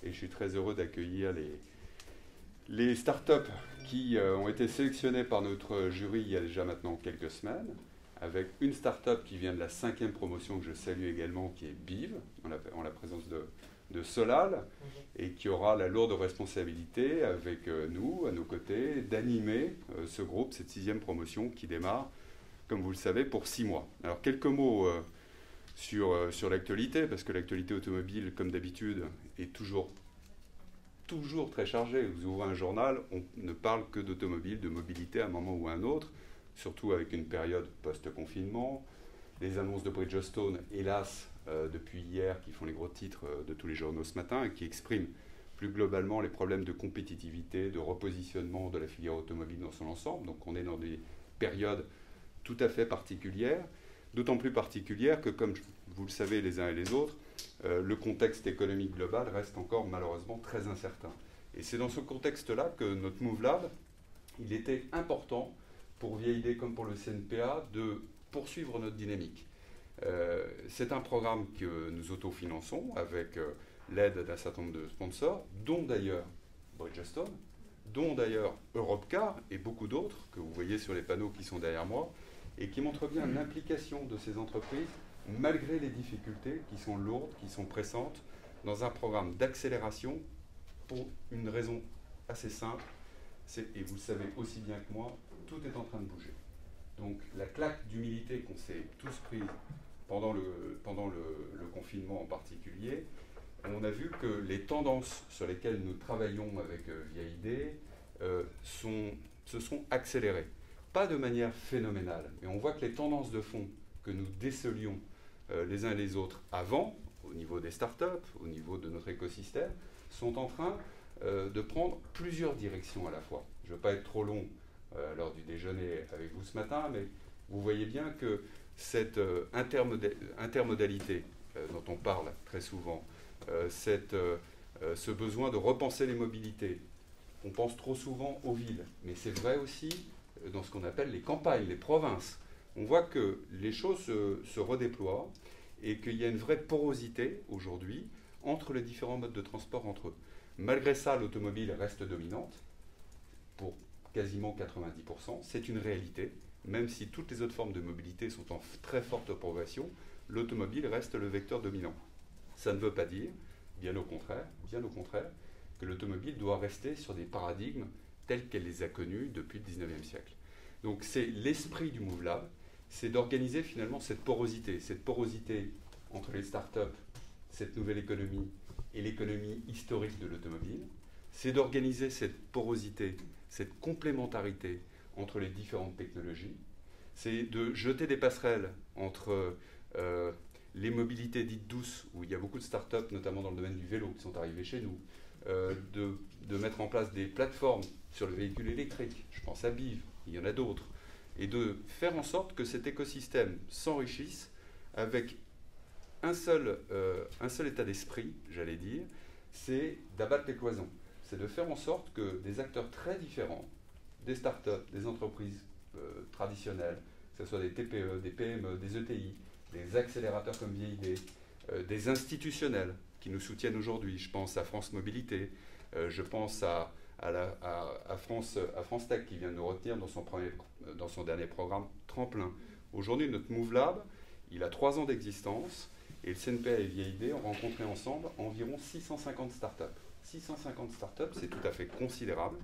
Et je suis très heureux d'accueillir les startups qui ont été sélectionnées par notre jury il y a déjà maintenant quelques semaines, avec une startup qui vient de la 5e promotion que je salue également, qui est BIV, en la présence de Solal, et qui aura la lourde responsabilité, avec nous, à nos côtés, d'animer ce groupe, cette 6e promotion qui démarre, comme vous le savez, pour 6 mois. Alors, quelques mots sur l'actualité, parce que l'actualité automobile, comme d'habitude, est toujours très chargée. Vous ouvrez un journal, on ne parle que d'automobile, de mobilité à un moment ou à un autre, surtout avec une période post-confinement. Les annonces de Bridgestone, hélas, depuis hier, qui font les gros titres de tous les journaux ce matin, et qui expriment plus globalement les problèmes de compétitivité, de repositionnement de la filière automobile dans son ensemble. Donc on est dans des périodes tout à fait particulières, d'autant plus particulières que, comme vous le savez les uns et les autres, le contexte économique global reste encore malheureusement très incertain. Et c'est dans ce contexte-là que notre Move Lab, il était important pour VID comme pour le CNPA de poursuivre notre dynamique. C'est un programme que nous autofinançons avec l'aide d'un certain nombre de sponsors, dont d'ailleurs Bridgestone, dont d'ailleurs Europcar et beaucoup d'autres que vous voyez sur les panneaux qui sont derrière moi, et qui montrent bien l'implication de ces entreprises malgré les difficultés qui sont lourdes, qui sont pressantes, dans un programme d'accélération pour une raison assez simple, et vous le savez aussi bien que moi, tout est en train de bouger. Donc la claque d'humilité qu'on s'est tous prise pendant le confinement en particulier, on a vu que les tendances sur lesquelles nous travaillons avec VID se sont accélérées. Pas de manière phénoménale, mais on voit que les tendances de fond que nous décelions les uns et les autres avant, au niveau des startups, au niveau de notre écosystème, sont en train de prendre plusieurs directions à la fois. Je ne veux pas être trop long lors du déjeuner avec vous ce matin, mais vous voyez bien que cette intermodalité dont on parle très souvent, ce besoin de repenser les mobilités, on pense trop souvent aux villes, mais c'est vrai aussi dans ce qu'on appelle les campagnes, les provinces. On voit que les choses se redéploient et qu'il y a une vraie porosité aujourd'hui entre les différents modes de transport entre eux. Malgré ça, l'automobile reste dominante pour quasiment 90%. C'est une réalité. Même si toutes les autres formes de mobilité sont en très forte progression, l'automobile reste le vecteur dominant. Ça ne veut pas dire, bien au contraire, que l'automobile doit rester sur des paradigmes tels qu'elle les a connus depuis le 19e siècle. Donc c'est l'esprit du Move Lab, c'est d'organiser finalement cette porosité entre les startups, cette nouvelle économie et l'économie historique de l'automobile. C'est d'organiser cette porosité, cette complémentarité entre les différentes technologies. C'est de jeter des passerelles entre les mobilités dites douces, où il y a beaucoup de startups, notamment dans le domaine du vélo, qui sont arrivées chez nous, de mettre en place des plateformes sur le véhicule électrique, je pense à BIV, il y en a d'autres, et de faire en sorte que cet écosystème s'enrichisse avec un seul état d'esprit, j'allais dire, c'est d'abattre les cloisons. C'est de faire en sorte que des acteurs très différents, des startups, des entreprises traditionnelles, que ce soit des TPE, des PME, des ETI, des accélérateurs comme VID, des institutionnels qui nous soutiennent aujourd'hui. Je pense à France Mobilité, je pense à France Tech qui vient de nous retenir dans son dernier programme Tremplin. Aujourd'hui, notre Move Lab, il a 3 ans d'existence et le CNPA et VID ont rencontré ensemble environ 650 startups. 650 startups, c'est tout à fait considérable.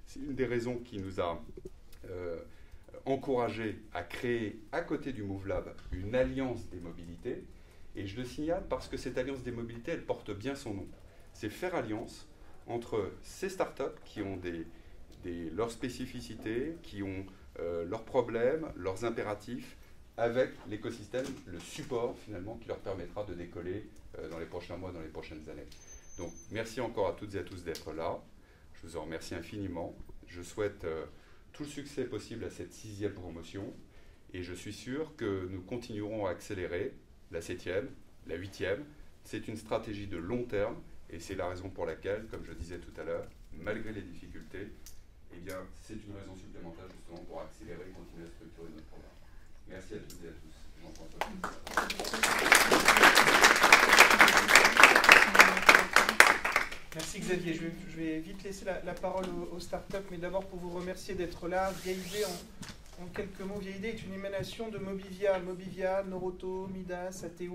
C'est une des raisons qui nous a encouragé à créer, à côté du Move Lab, une alliance des mobilités. Et je le signale parce que cette alliance des mobilités, elle porte bien son nom. C'est faire alliance entre ces startups qui ont leurs spécificités, qui ont leurs problèmes, leurs impératifs, avec l'écosystème, le support finalement qui leur permettra de décoller dans les prochains mois, dans les prochaines années. Donc merci encore à toutes et à tous d'être là. Je vous en remercie infiniment. Je souhaite tout le succès possible à cette 6e promotion et je suis sûr que nous continuerons à accélérer la 7e, la 8e. C'est une stratégie de long terme et c'est la raison pour laquelle, comme je disais tout à l'heure, malgré les difficultés, eh bien, c'est une raison supplémentaire justement pour accélérer et continuer à structurer notre programme. Merci à toutes et à tous. Jean-François. Merci Xavier. Je vais vite laisser la parole aux startups, mais d'abord pour vous remercier d'être là. VIAID, en quelques mots, VIAID est une émanation de Mobivia. Mobivia, Noroto, Midas, ATU,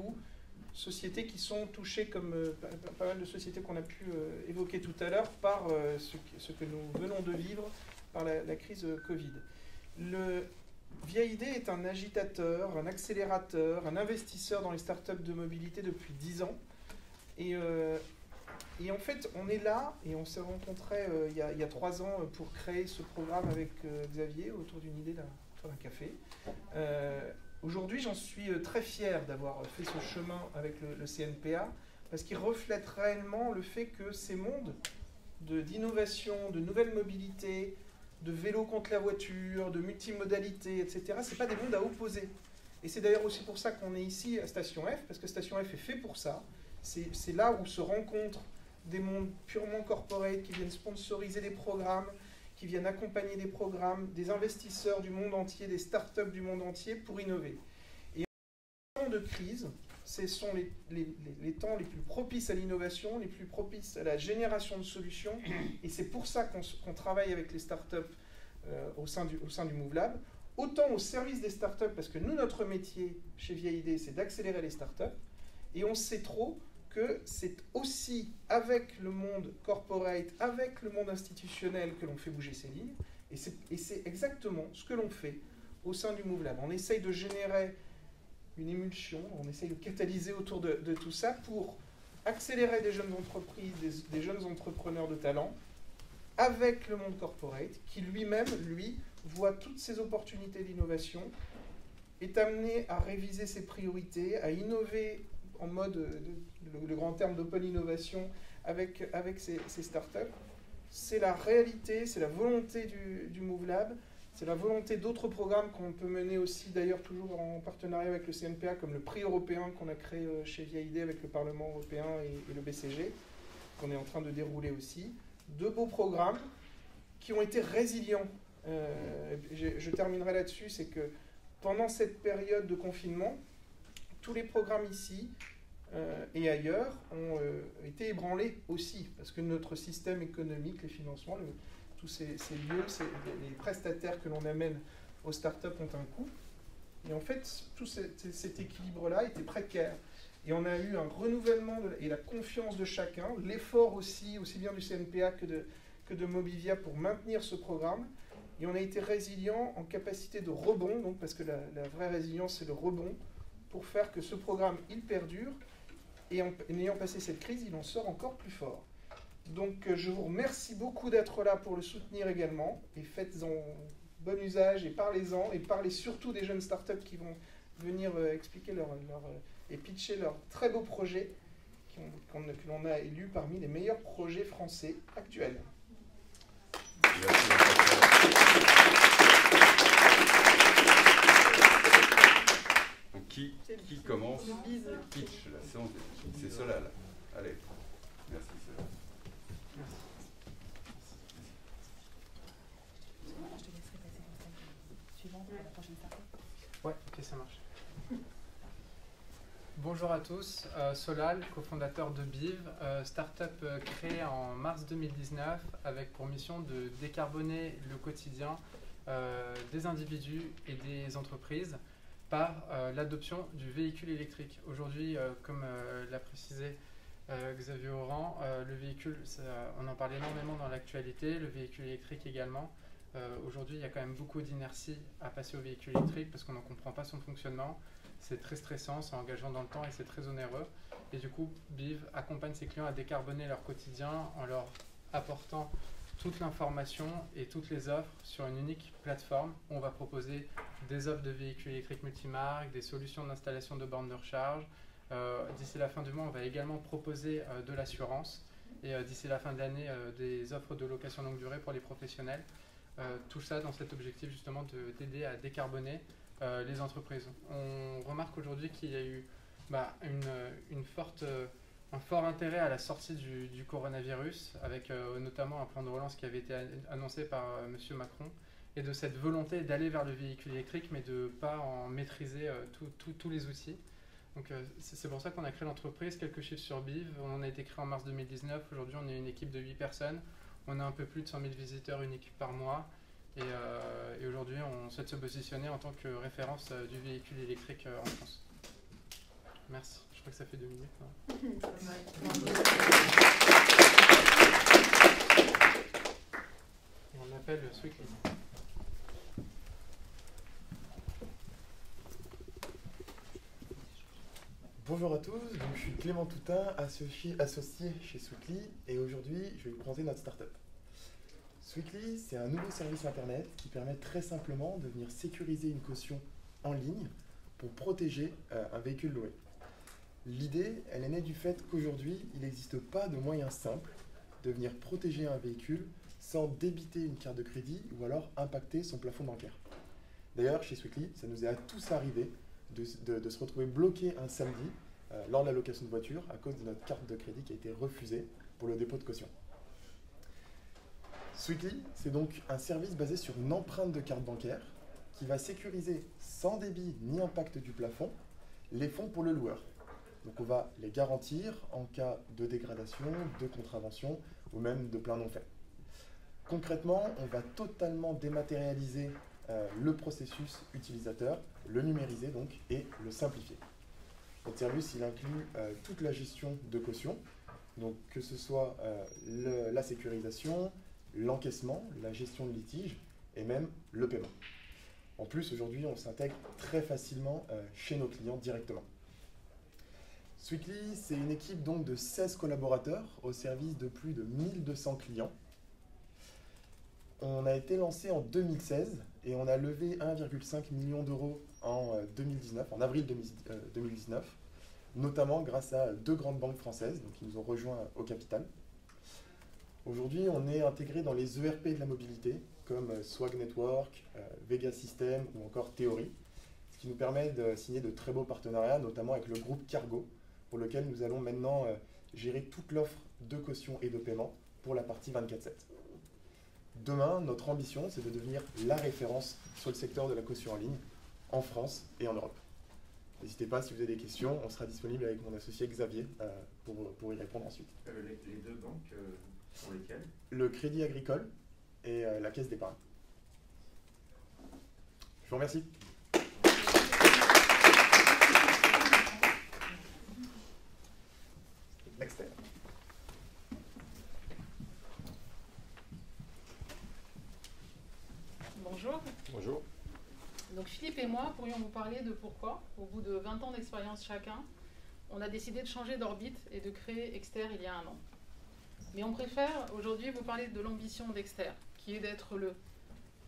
sociétés qui sont touchées, comme pas mal de sociétés qu'on a pu évoquer tout à l'heure, par ce que nous venons de vivre, par la crise Covid. Le VIAID est un agitateur, un accélérateur, un investisseur dans les startups de mobilité depuis 10 ans. Et en fait, on est là, et on s'est rencontrés il y a 3 ans pour créer ce programme avec Xavier autour d'une idée d'un café. Aujourd'hui, j'en suis très fier d'avoir fait ce chemin avec le CNPA, parce qu'il reflète réellement le fait que ces mondes d'innovation, de nouvelles mobilités, de vélo contre la voiture, de multimodalité, etc., ce n'est pas des mondes à opposer. Et c'est d'ailleurs aussi pour ça qu'on est ici à Station F, parce que Station F est fait pour ça. C'est là où se rencontrent des mondes purement corporate qui viennent sponsoriser des programmes, qui viennent accompagner des programmes, des investisseurs du monde entier, des startups du monde entier pour innover. Et en temps de crise, ce sont les temps les plus propices à l'innovation, les plus propices à la génération de solutions. Et c'est pour ça qu'on travaille avec les startups au sein du Move Lab, autant au service des startups, parce que nous, notre métier chez VIAID, c'est d'accélérer les startups. Et on sait trop que c'est aussi avec le monde corporate, avec le monde institutionnel que l'on fait bouger ces lignes. Et c'est exactement ce que l'on fait au sein du Move Lab. On essaye de générer une émulsion, on essaye de catalyser autour de tout ça pour accélérer des jeunes entreprises, des jeunes entrepreneurs de talent, avec le monde corporate, qui lui-même, voit toutes ces opportunités d'innovation, est amené à réviser ses priorités, à innover en mode, le grand terme d'open innovation, avec ces startups. C'est la réalité, c'est la volonté du Move Lab, c'est la volonté d'autres programmes qu'on peut mener aussi, d'ailleurs toujours en partenariat avec le CNPA, comme le prix européen qu'on a créé chez VIAID avec le Parlement européen et le BCG, qu'on est en train de dérouler aussi. 2 beaux programmes qui ont été résilients. Je terminerai là-dessus, c'est que pendant cette période de confinement, tous les programmes ici et ailleurs ont été ébranlés aussi, parce que notre système économique, les financements, tous ces lieux, les prestataires que l'on amène aux startups ont un coût. Et en fait, tout cet équilibre-là était précaire. Et on a eu un renouvellement et la confiance de chacun, l'effort aussi bien du CNPA que de Mobivia pour maintenir ce programme. Et on a été résilient en capacité de rebond, donc, parce que la vraie résilience, c'est le rebond, pour faire que ce programme, il perdure. Et en ayant passé cette crise, il en sort encore plus fort. Donc je vous remercie beaucoup d'être là pour le soutenir également. Et faites-en bon usage et parlez-en. Et parlez surtout des jeunes startups qui vont venir expliquer et pitcher leurs très beaux projets que l'on a élus parmi les meilleurs projets français actuels. Donc qui commence pitch, la séance de pitch. C'est Solal. Allez. Merci Solal. Je te laisserai passer dans la table suivante pour la prochaine startup. Ouais, ok, ça marche. Bonjour à tous, Solal, cofondateur de BIV, startup créée en mars 2019 avec pour mission de décarboner le quotidien des individus et des entreprises par l'adoption du véhicule électrique. Aujourd'hui, comme l'a précisé Xavier Oran, le véhicule, on en parle énormément dans l'actualité, le véhicule électrique également. Aujourd'hui, il y a quand même beaucoup d'inertie à passer au véhicule électrique parce qu'on ne comprend pas son fonctionnement. C'est très stressant, c'est engageant dans le temps et c'est très onéreux. Et du coup, BIV accompagne ses clients à décarboner leur quotidien en leur apportant toute l'information et toutes les offres sur une unique plateforme où on va proposer des offres de véhicules électriques multimarques, des solutions d'installation de bornes de recharge. D'ici la fin du mois, on va également proposer de l'assurance et d'ici la fin de l'année, des offres de location longue durée pour les professionnels. Tout ça dans cet objectif justement d'aider à décarboner les entreprises. On remarque aujourd'hui qu'il y a eu un fort intérêt à la sortie du coronavirus, avec notamment un plan de relance qui avait été annoncé par M. Macron, et de cette volonté d'aller vers le véhicule électrique, mais de ne pas en maîtriser tous les outils. Donc c'est pour ça qu'on a créé l'entreprise. Quelques chiffres sur Biv. On a été créé en mars 2019. Aujourd'hui, on est une équipe de 8 personnes. On a un peu plus de 100 000 visiteurs uniques par mois. Et aujourd'hui, on souhaite se positionner en tant que référence du véhicule électrique en France. Merci. Je crois que ça fait 2 minutes. Et on appelle Sweetly. Bonjour à tous, donc je suis Clément Toutain, associé chez Sweetly, et aujourd'hui je vais vous présenter notre startup. Sweetly, c'est un nouveau service internet qui permet très simplement de venir sécuriser une caution en ligne pour protéger un véhicule loué. L'idée, elle est née du fait qu'aujourd'hui, il n'existe pas de moyen simple de venir protéger un véhicule sans débiter une carte de crédit ou alors impacter son plafond bancaire. D'ailleurs, chez Sweetly, ça nous est à tous arrivé de se retrouver bloqué un samedi lors de la location de voiture à cause de notre carte de crédit qui a été refusée pour le dépôt de caution. Sweetly, c'est donc un service basé sur une empreinte de carte bancaire qui va sécuriser sans débit ni impact du plafond les fonds pour le loueur. Donc on va les garantir en cas de dégradation, de contravention ou même de plein non-fait. Concrètement, on va totalement dématérialiser le processus utilisateur, le numériser donc et le simplifier. Notre service, il inclut toute la gestion de caution, donc que ce soit la sécurisation, l'encaissement, la gestion de litige et même le paiement. En plus, aujourd'hui, on s'intègre très facilement chez nos clients directement. Sweetly, c'est une équipe donc de 16 collaborateurs au service de plus de 1200 clients. On a été lancé en 2016 et on a levé 1,5 million d'euros en 2019, en avril 2019, notamment grâce à 2 grandes banques françaises donc, qui nous ont rejoints au capital. Aujourd'hui, on est intégré dans les ERP de la mobilité, comme Swag Network, Vega System ou encore Theory, ce qui nous permet de signer de très beaux partenariats, notamment avec le groupe Cargo, pour lequel nous allons maintenant gérer toute l'offre de caution et de paiement pour la partie 24/7. Demain, notre ambition, c'est de devenir la référence sur le secteur de la caution en ligne, en France et en Europe. N'hésitez pas, si vous avez des questions, on sera disponible avec mon associé Xavier pour y répondre ensuite. Les 2 banques sont lesquelles? Le Crédit Agricole et la Caisse d'épargne. Je vous remercie. Externe. Bonjour. Bonjour. Donc Philippe et moi pourrions vous parler de pourquoi, au bout de 20 ans d'expérience chacun, on a décidé de changer d'orbite et de créer Exter il y a 1 an. Mais on préfère aujourd'hui vous parler de l'ambition d'Exter, qui est d'être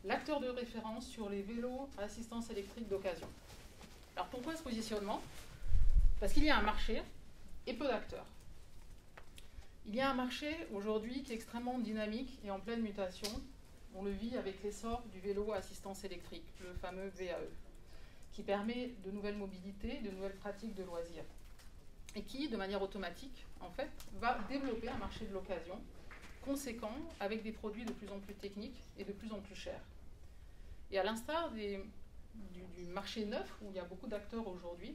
l'acteur de référence sur les vélos à assistance électrique d'occasion. Alors pourquoi ce positionnement? Parce qu'il y a un marché et peu d'acteurs. Il y a un marché aujourd'hui qui est extrêmement dynamique et en pleine mutation. On le vit avec l'essor du vélo à assistance électrique, le fameux VAE, qui permet de nouvelles mobilités, de nouvelles pratiques de loisirs, et qui, de manière automatique, en fait, va développer un marché de l'occasion conséquent avec des produits de plus en plus techniques et de plus en plus chers. Et à l'instar du marché neuf, où il y a beaucoup d'acteurs aujourd'hui,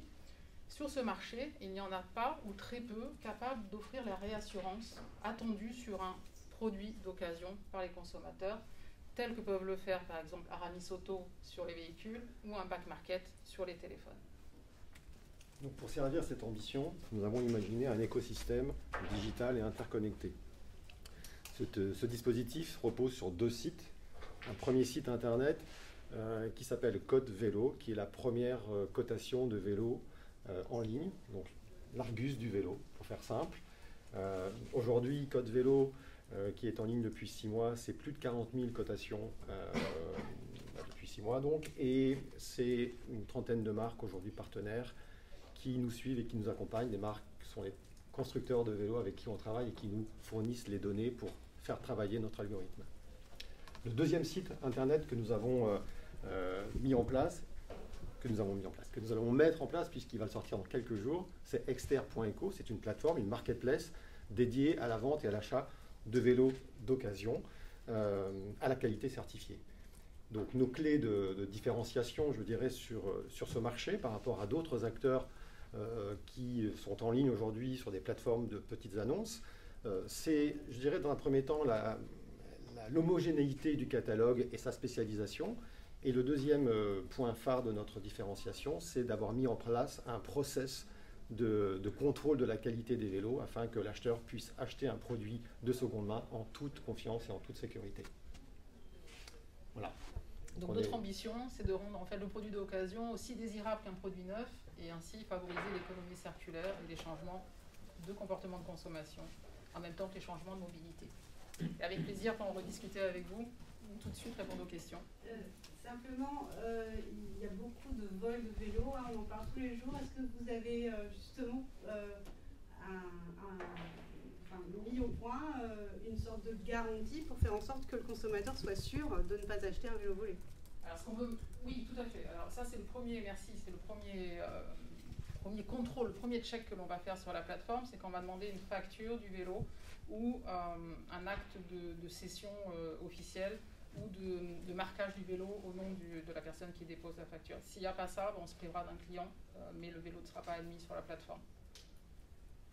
sur ce marché, il n'y en a pas ou très peu capables d'offrir la réassurance attendue sur un produit d'occasion par les consommateurs, tels que peuvent le faire par exemple Aramis Auto sur les véhicules ou un Back Market sur les téléphones. Donc pour servir cette ambition, nous avons imaginé un écosystème digital et interconnecté. Ce dispositif repose sur 2 sites. Un premier site internet qui s'appelle Code Vélo, qui est la première cotation de vélo en ligne, donc l'Argus du vélo, pour faire simple. Aujourd'hui, Code Vélo, qui est en ligne depuis 6 mois, c'est plus de 40 000 cotations depuis 6 mois donc, et c'est une trentaine de marques aujourd'hui partenaires qui nous suivent et qui nous accompagnent. Les marques sont les constructeurs de vélos avec qui on travaille et qui nous fournissent les données pour faire travailler notre algorithme. Le deuxième site internet que nous avons mis en place, que nous allons mettre en place puisqu'il va le sortir dans quelques jours, c'est exter.eco. C'est une plateforme, une marketplace dédiée à la vente et à l'achat de vélos d'occasion à la qualité certifiée. Donc nos clés de différenciation, je dirais, sur ce marché par rapport à d'autres acteurs qui sont en ligne aujourd'hui sur des plateformes de petites annonces. C'est, je dirais, dans un premier temps, l'homogénéité du catalogue et sa spécialisation. Et le deuxième point phare de notre différenciation, c'est d'avoir mis en place un process de contrôle de la qualité des vélos afin que l'acheteur puisse acheter un produit de seconde main en toute confiance et en toute sécurité. Voilà. Donc notre ambition, c'est de rendre en fait le produit d'occasion aussi désirable qu'un produit neuf et ainsi favoriser l'économie circulaire et les changements de comportement de consommation en même temps que les changements de mobilité. Et avec plaisir pour en rediscuter avec vous, tout de suite répondre aux questions. Simplement, il y a beaucoup de vols de vélos, hein, on en parle tous les jours. Est-ce que vous avez justement mis au point une sorte de garantie pour faire en sorte que le consommateur soit sûr de ne pas acheter un vélo volé? Alors, ce qu'on veut, oui, tout à fait. Alors ça, c'est le premier, merci, c'est le premier contrôle, le premier check que l'on va faire sur la plateforme, c'est qu'on va demander une facture du vélo ou un acte de cession officielle ou de marquage du vélo au nom de la personne qui dépose la facture. S'il n'y a pas ça, on se privera d'un client, mais le vélo ne sera pas admis sur la plateforme.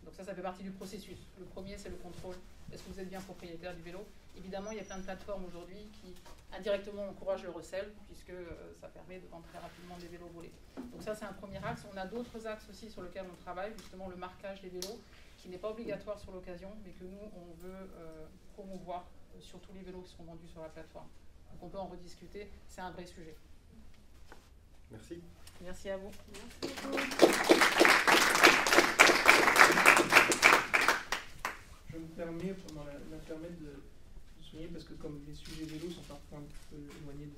Donc ça fait partie du processus. Le premier, c'est le contrôle. Est-ce que vous êtes bien propriétaire du vélo? Évidemment, il y a plein de plateformes aujourd'hui qui indirectement encouragent le recel, puisque ça permet de vendre très rapidement des vélos volés. Donc ça, c'est un premier axe. On a d'autres axes aussi sur lesquels on travaille, justement le marquage des vélos, qui n'est pas obligatoire sur l'occasion, mais que nous, on veut promouvoir sur tous les vélos qui seront vendus sur la plateforme. Donc on peut en rediscuter, c'est un vrai sujet. Merci. Merci à vous. Je me permets, pendant l'intermède, de souligner, parce que comme les sujets vélos sont parfois un petit peu éloignés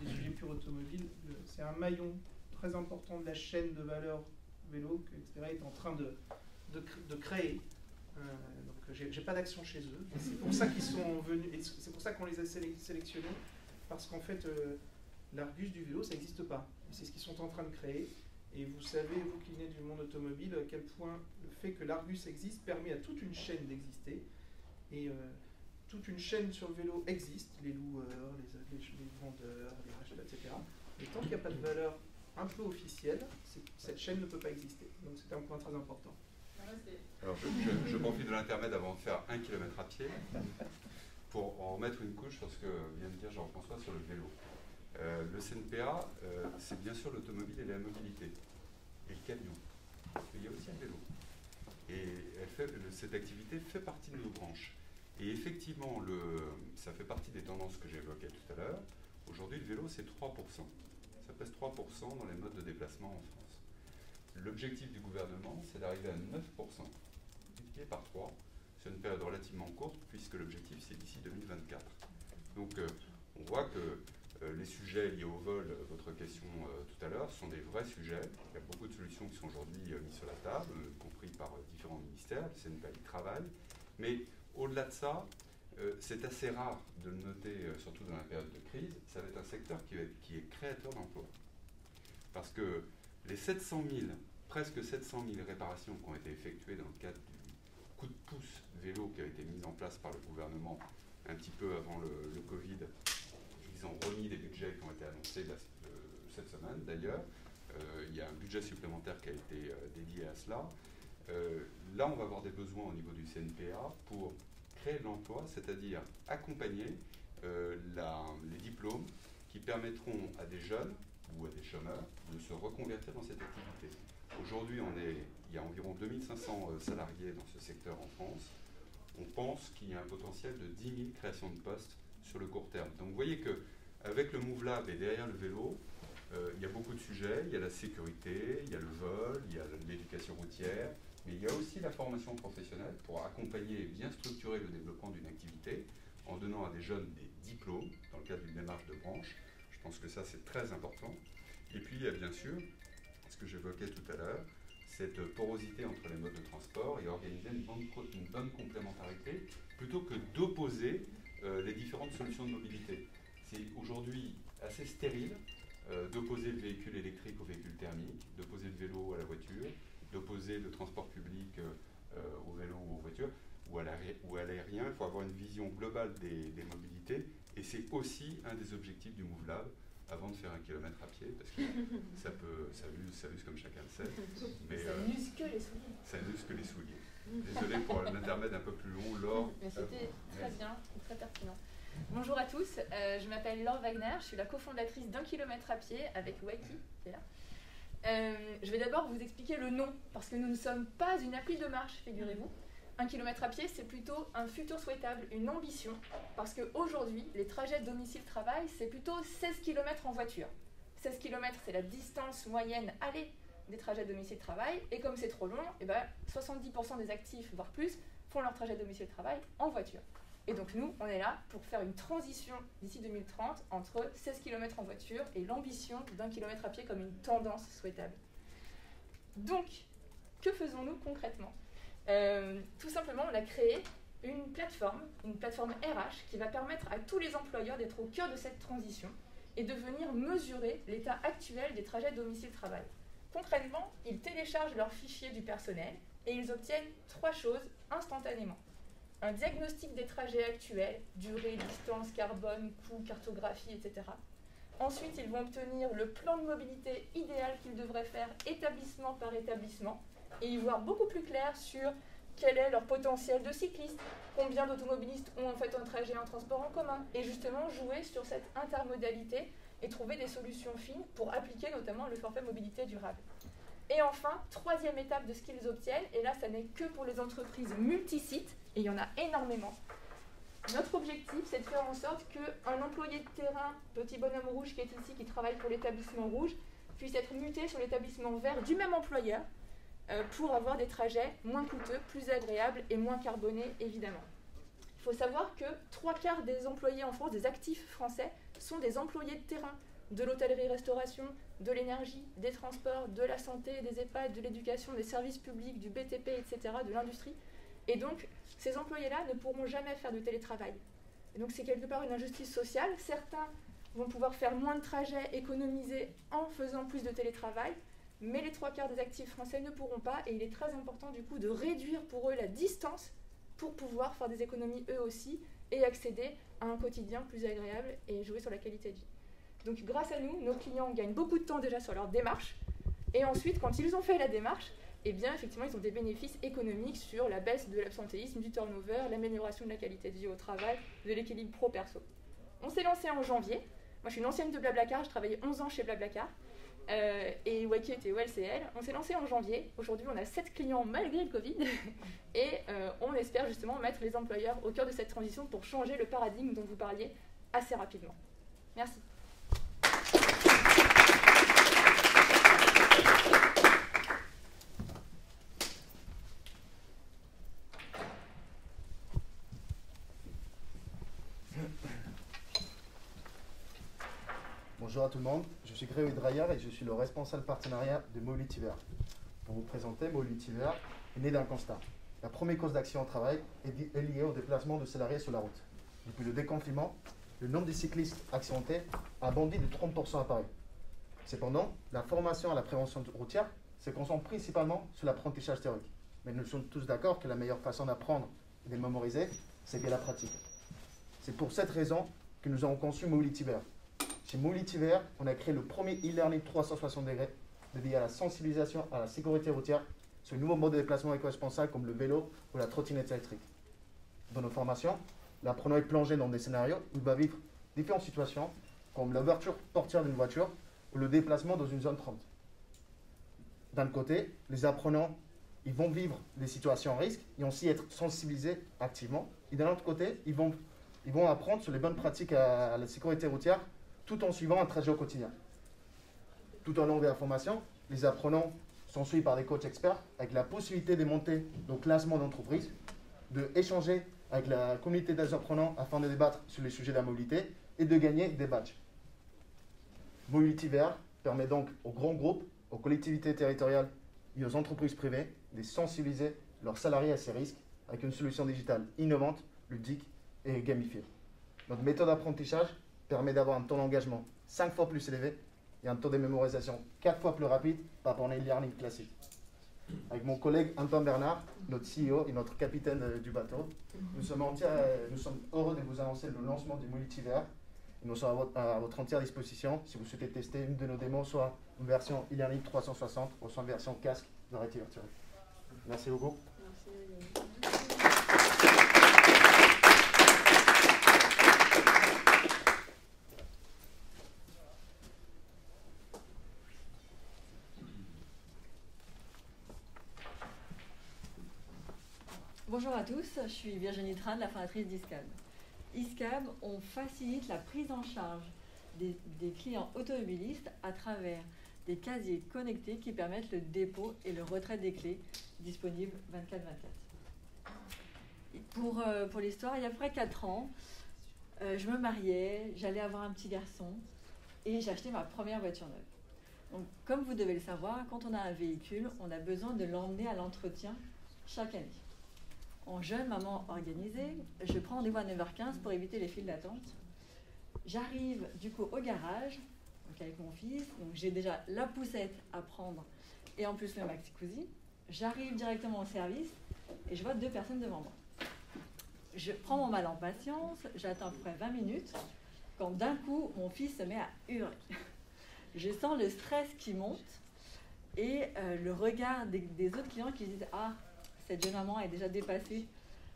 des sujets purs automobiles, c'est un maillon très important de la chaîne de valeur vélo que Xpera est en train de créer. Donc j'ai pas d'action chez eux. C'est pour ça qu'ils sont venus, et c'est pour ça qu'on les a sélectionnés, parce qu'en fait, l'Argus du vélo, ça n'existe pas. C'est ce qu'ils sont en train de créer. Et vous savez, vous qui venez du monde automobile, à quel point le fait que l'Argus existe permet à toute une chaîne d'exister. Et toute une chaîne sur le vélo existe, les loueurs, les vendeurs, les racheteurs, etc. Mais tant qu'il n'y a pas de valeur un peu officielle, cette chaîne ne peut pas exister. Donc c'est un point très important. Alors je profite de l'intermède avant de faire 1 km à pied pour en remettre une couche sur ce que vient de dire Jean-François sur le vélo. Le CNPA, c'est bien sûr l'automobile et la mobilité, et le camion. Mais il y a aussi le vélo. Et cette activité fait partie de nos branches. Et effectivement, ça fait partie des tendances que j'évoquais tout à l'heure. Aujourd'hui, le vélo, c'est 3%. Ça pèse 3% dans les modes de déplacement en France. L'objectif du gouvernement, c'est d'arriver à 9%, multiplié par 3, sur une période relativement courte, puisque l'objectif, c'est d'ici 2024. Donc, on voit que les sujets liés au vol, votre question tout à l'heure, sont des vrais sujets. Il y a beaucoup de solutions qui sont aujourd'hui mises sur la table, y compris par différents ministères. Le CNPA y travaille. Mais au-delà de ça, c'est assez rare de le noter, surtout dans la période de crise. Ça va être un secteur qui est créateur d'emplois. Parce que les presque 700 000 réparations qui ont été effectuées dans le cadre du coup de pouce vélo qui a été mis en place par le gouvernement un petit peu avant le Covid, ils ont remis des budgets qui ont été annoncés cette semaine d'ailleurs. Il y a un budget supplémentaire qui a été dédié à cela. Là, on va avoir des besoins au niveau du CNPA pour créer de l'emploi, c'est-à-dire accompagner les diplômes qui permettront à des jeunes ou à des chômeurs de se reconvertir dans cette activité. Aujourd'hui, il y a environ 2500 salariés dans ce secteur en France. On pense qu'il y a un potentiel de 10 000 créations de postes sur le court terme. Donc vous voyez qu'avec le Move Lab et derrière le vélo, il y a beaucoup de sujets. Il y a la sécurité, il y a le vol, il y a l'éducation routière, mais il y a aussi la formation professionnelle pour accompagner et bien structurer le développement d'une activité en donnant à des jeunes des diplômes dans le cadre d'une démarche de branche. Je pense que ça, c'est très important. Et puis, il y a bien sûr, ce que j'évoquais tout à l'heure, cette porosité entre les modes de transport et organiser une bonne complémentarité plutôt que d'opposer les différentes solutions de mobilité. C'est aujourd'hui assez stérile d'opposer le véhicule électrique au véhicule thermique, d'opposer le vélo à la voiture, d'opposer le transport public au vélo ou aux voitures, ou à l'aérien. Il faut avoir une vision globale des mobilités, et c'est aussi un des objectifs du Move Lab, avant de faire 1 kilomètre à pied, parce que ça use comme chacun le sait. Mais, ça n'use que les souliers. Ça n'use que les souliers. Désolé pour l'intermède un peu plus long, Laure. Mais c'était très bien, très pertinent. Bonjour à tous, je m'appelle Laure Wagner, je suis la cofondatrice d'1 kilomètre à pied avec Waiki, qui est là. Je vais d'abord vous expliquer le nom, parce que nous ne sommes pas une appli de marche, figurez-vous. 1 kilomètre à pied, c'est plutôt un futur souhaitable, une ambition, parce qu'aujourd'hui, les trajets domicile-travail, c'est plutôt 16 km en voiture. 16 km, c'est la distance moyenne allée des trajets domicile-travail, et comme c'est trop long, 70% des actifs, voire plus, font leur trajet domicile-travail en voiture. Et donc nous, on est là pour faire une transition d'ici 2030 entre 16 km en voiture et l'ambition d'1 kilomètre à pied comme une tendance souhaitable. Donc, que faisons-nous concrètement ? Tout simplement, on a créé une plateforme RH qui va permettre à tous les employeurs d'être au cœur de cette transition et de venir mesurer l'état actuel des trajets domicile-travail. Concrètement, ils téléchargent leur fichier du personnel et ils obtiennent 3 choses instantanément. Un diagnostic des trajets actuels, durée, distance, carbone, coût, cartographie, etc. Ensuite, ils vont obtenir le plan de mobilité idéal qu'ils devraient faire établissement par établissement et y voir beaucoup plus clair sur quel est leur potentiel de cyclistes, combien d'automobilistes ont en fait un trajet en transport en commun, et justement jouer sur cette intermodalité et trouver des solutions fines pour appliquer notamment le forfait mobilité durable. Et enfin, 3e étape de ce qu'ils obtiennent, et là ça n'est que pour les entreprises multisites, et il y en a énormément. Notre objectif, c'est de faire en sorte qu'un employé de terrain, petit bonhomme rouge qui est ici, qui travaille pour l'établissement rouge, puisse être muté sur l'établissement vert du même employeur pour avoir des trajets moins coûteux, plus agréables et moins carbonés, évidemment. Il faut savoir que 3/4 des employés en France, des actifs français, sont des employés de terrain, de l'hôtellerie-restauration, de l'énergie, des transports, de la santé, des EHPAD, de l'éducation, des services publics, du BTP, etc., de l'industrie. Et donc, ces employés-là ne pourront jamais faire de télétravail. Et donc, c'est quelque part une injustice sociale. Certains vont pouvoir faire moins de trajets, économiser en faisant plus de télétravail, mais les 3/4 des actifs français ne pourront pas, et il est très important du coup de réduire pour eux la distance pour pouvoir faire des économies eux aussi et accéder à un quotidien plus agréable et jouer sur la qualité de vie. Donc grâce à nous, nos clients gagnent beaucoup de temps déjà sur leur démarche, et ensuite quand ils ont fait la démarche, eh bien effectivement ils ont des bénéfices économiques sur la baisse de l'absentéisme, du turnover, l'amélioration de la qualité de vie au travail, de l'équilibre pro-perso. On s'est lancé en janvier. Moi je suis une ancienne de Blablacar, je travaillais 11 ans chez Blablacar. Et Waiki était OLCL. On s'est lancé en janvier. Aujourd'hui, on a 7 clients malgré le Covid. Et on espère justement mettre les employeurs au cœur de cette transition pour changer le paradigme dont vous parliez assez rapidement. Merci. Bonjour à tout le monde, je suis Grégory Draillard et je suis le responsable partenariat de Mobility Vert. Pour vous présenter, Mobility Vert est né d'un constat. La première cause d'accident au travail est liée au déplacement de salariés sur la route. Depuis le déconfinement, le nombre de cyclistes accidentés a bondi de 30% à Paris. Cependant, la formation à la prévention routière se concentre principalement sur l'apprentissage théorique. Mais nous sommes tous d'accord que la meilleure façon d'apprendre et de mémoriser, c'est via la pratique. C'est pour cette raison que nous avons conçu Mobility Vert. Chez Mobility Vert, on a créé le premier e-learning 360 degrés dédié à la sensibilisation à la sécurité routière sur les nouveaux modes de déplacement éco-responsables comme le vélo ou la trottinette électrique. Dans nos formations, l'apprenant est plongé dans des scénarios où il va vivre différentes situations comme l'ouverture portière d'une voiture ou le déplacement dans une zone 30. D'un côté, les apprenants ils vont vivre des situations à risque et aussi être sensibilisés activement. Et d'un autre côté, ils vont apprendre sur les bonnes pratiques à la sécurité routière tout en suivant un trajet au quotidien. Tout au long de la formation, les apprenants sont suivis par des coachs experts avec la possibilité de monter dans le classement d'entreprise, d'échanger avec la communauté des apprenants afin de débattre sur les sujets de la mobilité et de gagner des badges. Mobility Vert permet donc aux grands groupes, aux collectivités territoriales et aux entreprises privées de sensibiliser leurs salariés à ces risques avec une solution digitale innovante, ludique et gamifiée. Notre méthode d'apprentissage permet d'avoir un temps d'engagement 5 fois plus élevé et un taux de mémorisation 4 fois plus rapide par rapport à un e-learning classique. Avec mon collègue Antoine Bernard, notre CEO et notre capitaine du bateau, nous sommes heureux de vous annoncer le lancement du Mobility Vert Nous sommes à votre entière disposition si vous souhaitez tester une de nos démos, soit une version e-learning 360 ou soit une version casque de réalité virtuelle. Merci beaucoup. Bonjour à tous, je suis Virginie Tran, la fondatrice d'ISCAB. ISCAB, on facilite la prise en charge des clients automobilistes à travers des casiers connectés qui permettent le dépôt et le retrait des clés disponibles 24/24. Pour l'histoire, il y a à peu près 4 ans, je me mariais, j'allais avoir un petit garçon et j'ai acheté ma première voiture neuve. Donc, comme vous devez le savoir, quand on a un véhicule, on a besoin de l'emmener à l'entretien chaque année. En jeune maman organisée, je prends rendez-vous à 9h15 pour éviter les files d'attente. J'arrive du coup au garage, donc avec mon fils, donc j'ai déjà la poussette à prendre et en plus le maxi-cousy. J'arrive directement au service et je vois 2 personnes devant moi. Je prends mon mal en patience, j'attends à peu près 20 minutes, quand d'un coup mon fils se met à hurler. Je sens le stress qui monte et le regard des autres clients qui disent « Ah, cette jeune maman est déjà dépassée